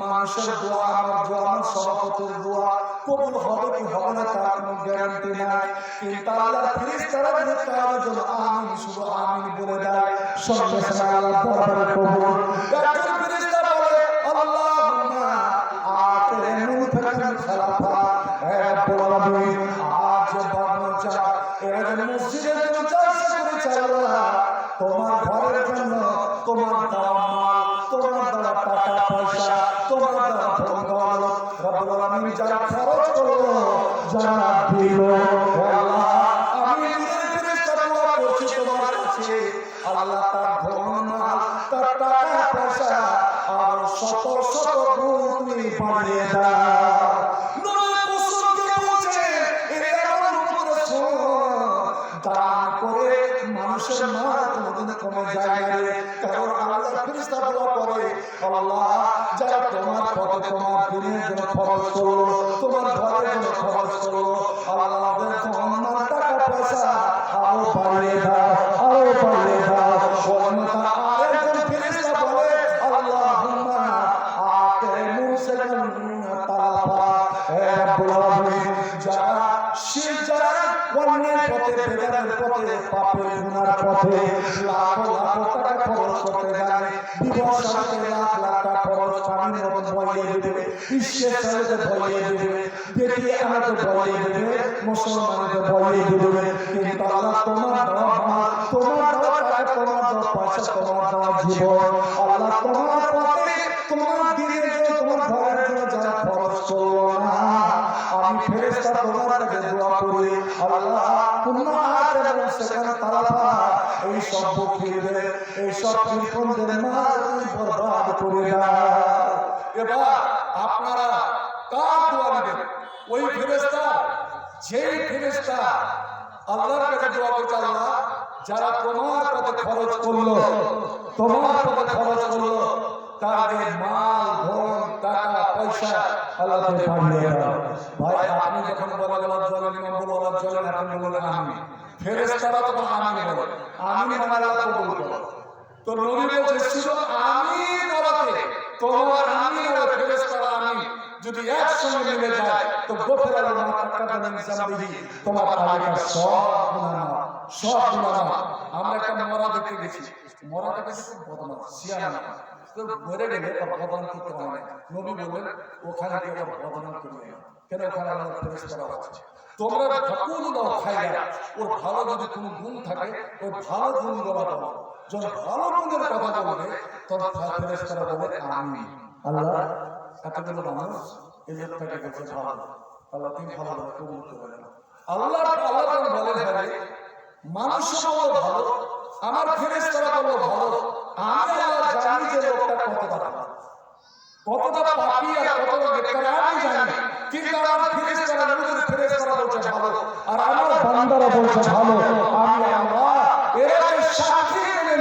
মানুষের দোয়া, আমার দোয়া, আমার সভাপতির দোয়া কবুল হবে কি হবে না তার কোনো গ্যারান্টি নাই। কিন্তু আল্লাহর ফেরেশতারা যদি কারোর জন্য আমিন, শুধু আমিন বলে দেয়, সঙ্গে সঙ্গে আল্লাহ দরবারে কবুল। একজন ফেরেশতা বলে আল্লাহুম্মা আতিনি মুনফিকান খালাফা, হে রব্বুল আলামিন, আজ বাচ্চা এর মসজিদের জন্য চাষা করেছে আল্লাহ, তোমার ঘরের জন্য, তোমার দেওয়া মাল, তোমার দেওয়া টাকা পয়সা, তোমার দেওয়া ধন দৌলত, রব্বুল আলামিন যারা খরচ করলো, যারা দিল, আল্লাহ আমি নিজের ফেরেশতা দোয়া করছি তোমার কাছে, আল্লাহ তার ধন মাল, তার টাকা পয়সা আর শত শত গুণ তুমি বাড়িয়ে দাও। নবী কুসুমকে বলছেন, এর ইমান কোনদিন কমে যায় না রে। কারণ আল্লাহ ফেরেশতা দোয়া করে, আল্লাহ যারা তোমার পথে তোমার দিনের জন্য খরচ করলো, তোমার ঘরের জন্য খরচ করলো, আল্লাহ তোমার টাকা পয়সা আরো বাড়িয়ে দাও, আরো বাড়িয়ে দাও। অন্যথা আরেকজন ফেরেশতা বলে, আল্লাহুম্মা আতে মুসলিমান তালাফা, হে রব্বুল আলামিন যারা শিরক, যারা অন্যায় পথে, বেদাতের পথে, পাপের গুনার পথে লাখ লাখ টাকা খরচ করতে যায়, বিবাহ সাথে লাখ লাখ টাকা খরচ পানির মতো বইয়ে দেবে, ঈশ্বর সাথে বইয়ে দেবে, বেটি আমাকে বইয়ে দেবে, মুসলমানকে বইয়ে দেবে। কিন্তু আল্লাহ তোমার দেওয়া মাল, তোমার দেওয়া টাকা, তোমার দেওয়া পয়সা, তোমার দেওয়া জীবন, আল্লাহ তোমার পথে, তোমার দিনের জন্য, তোমার ঘরের জন্য যারা খরচ করলো না, আমি ফেরেশতা তোমার কাছে দোয়া করি, আল্লাহ তোমার এবং সেখানে তালাফা এই সব বকিরদের, এই সব বিপদের মাল বরবাদ করে দাও। এবার আপনারা কার দোয়া নেবেন? ওই ফেরেশতা, যেই ফেরেশতা আল্লাহর কাছে দোয়া করছে, আল্লাহ যারা তোমার পথে খরচ করলো, তোমার পথে খরচ করলো, তাদের মাল, ধন, টাকা, পয়সা আল্লাহ বাড়িয়ে দাও। ভাই আপনি যখন বলেন আল্লাহ জলেন, ইমাম বলো আল্লাহ জলেন, আপনি বলেন আমিন, ফেরেশতারা তখন আমিন বলে, আমিন মানে আল্লাহ কবুল করে। তো নবী বলছে শুধু আমিন বলাতে, তোমার আমিন আর ফেরেশতারা আমিন যদি একসঙ্গে মিলে যায়, তো গোফরাল মা তাকাদাম জামবিহি, তোমার আগেকার সব গুনাহ মাফ, সব গুনাহ মাফ। আমরা একটা মরা দেখতে গেছি, মরাটাকে খুব বদমাশ, সিয়ানা, তো মরে গেলে বদনাম করতে হয় না। নবী বলেন ওখানে গিয়ে বদনাম করবে না, কেন? ওখানে আল্লাহর ফেরেশতারা আছে। তোমরা ঠাকুর দাও খাইয়া, ওর ভালো যদি কোনো গুণ থাকে, ওই ভালো গুণগুলো বলো। যখন ভালো গুণের কথা বলবে, তখন ফেরেশতারা বলে আমিন। আল্লাহ এতগুলো মানুষ এই লোকটাকে দেখে ভালো, আল্লাহ তুমি ভালো কবুল করে নাও। আল্লাহ বলেন ভাই মানুষ বলো ভালো, আমার ফেরেশতারা বলো ভালো, আমি আল্লাহ জানি যে লোকটা কতটা পাপী আর কতটা বেকার আমি জানি, কিন্তু আমার ফেরেশতারা, নূরের ফেরেশতারা বলছে ভালো, আর আমার বান্দারা বলছে ভালো। আমি আল্লাহ এর